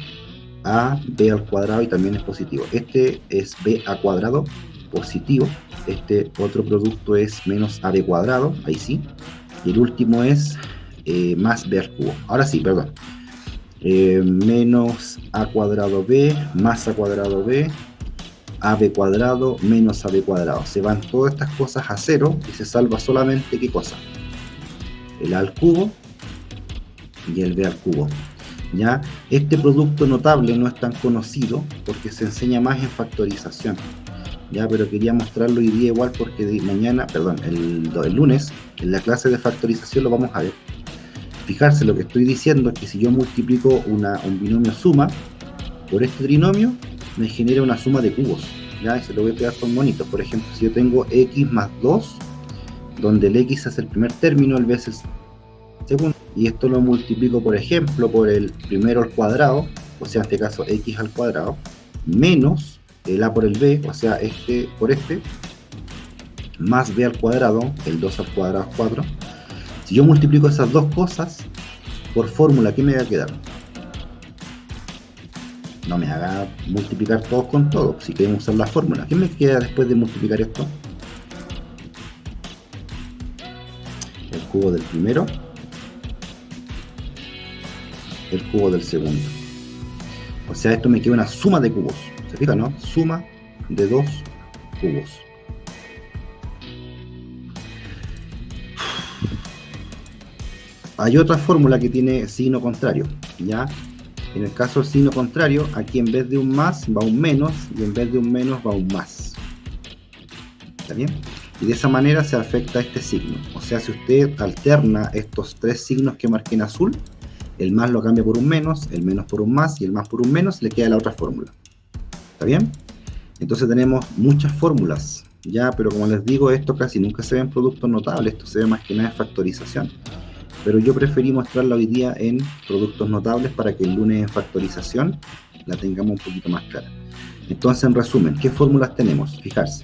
A B al cuadrado y también es positivo. Este es B a cuadrado, positivo. Este otro producto es menos AB cuadrado, ahí sí. Y el último es... más B al cubo. Ahora sí, perdón. Menos A cuadrado B, más A cuadrado B, AB cuadrado, menos AB cuadrado. Se van todas estas cosas a cero y se salva solamente, ¿qué cosa? El A al cubo y el B al cubo. ¿Ya? Este producto notable no es tan conocido porque se enseña más en factorización. Ya, pero quería mostrarlo hoy día igual porque mañana, perdón, el lunes, en la clase de factorización lo vamos a ver. Fijarse, lo que estoy diciendo es que si yo multiplico un binomio suma por este trinomio, me genera una suma de cubos, ¿ya? Y se lo voy a pegar con monitos. Por ejemplo, si yo tengo x más 2 donde el x es el primer término, el b es el segundo, y esto lo multiplico, por ejemplo, por el primero al cuadrado, o sea, en este caso x al cuadrado, menos el a por el b, o sea, este por este, más b al cuadrado, el 2 al cuadrado es 4. Si yo multiplico esas dos cosas por fórmula, ¿qué me va a quedar? No me haga multiplicar todos con todos, si queremos usar la fórmula. ¿Qué me queda después de multiplicar esto? El cubo del primero, el cubo del segundo. O sea, esto me queda una suma de cubos. ¿Se fijan, no? Suma de dos cubos. Hay otra fórmula que tiene signo contrario, ¿ya? En el caso del signo contrario, aquí en vez de un más va un menos, y en vez de un menos va un más. ¿Está bien? Y de esa manera se afecta este signo. O sea, si usted alterna estos tres signos que marqué en azul, el más lo cambia por un menos, el menos por un más y el más por un menos, le queda la otra fórmula. ¿Está bien? Entonces tenemos muchas fórmulas, ya, pero como les digo, esto casi nunca se ve en productos notables, esto se ve más que nada en factorización. Pero yo preferí mostrarla hoy día en productos notables para que el lunes en factorización la tengamos un poquito más clara. Entonces, en resumen, ¿qué fórmulas tenemos? Fijarse.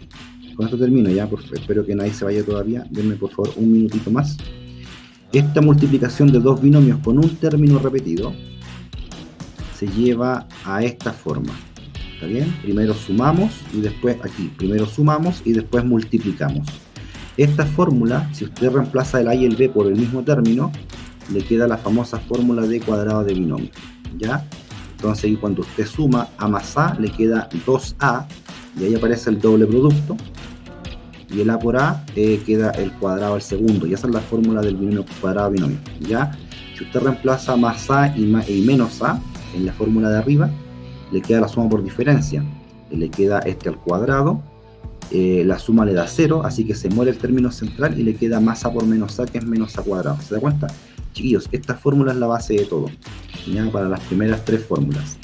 Con esto termino ya, espero que nadie se vaya todavía. Denme por favor un minutito más. Esta multiplicación de dos binomios con un término repetido se lleva a esta forma. ¿Está bien? Primero sumamos y después aquí. Primero sumamos y después multiplicamos. Esta fórmula, si usted reemplaza el a y el b por el mismo término, le queda la famosa fórmula de cuadrado de binomio, ¿ya? Entonces, cuando usted suma a más a, le queda 2a, y ahí aparece el doble producto, y el a por a queda el cuadrado al segundo, y esa es la fórmula del binomio cuadrado binomio, ¿ya? Si usted reemplaza más a y menos a en la fórmula de arriba, le queda la suma por diferencia, le queda este al cuadrado, la suma le da 0, así que se muere el término central y le queda más a por menos a, que es menos a cuadrado. ¿Se da cuenta? Chiquillos, esta fórmula es la base de todo, ¿ya? Para las primeras tres fórmulas.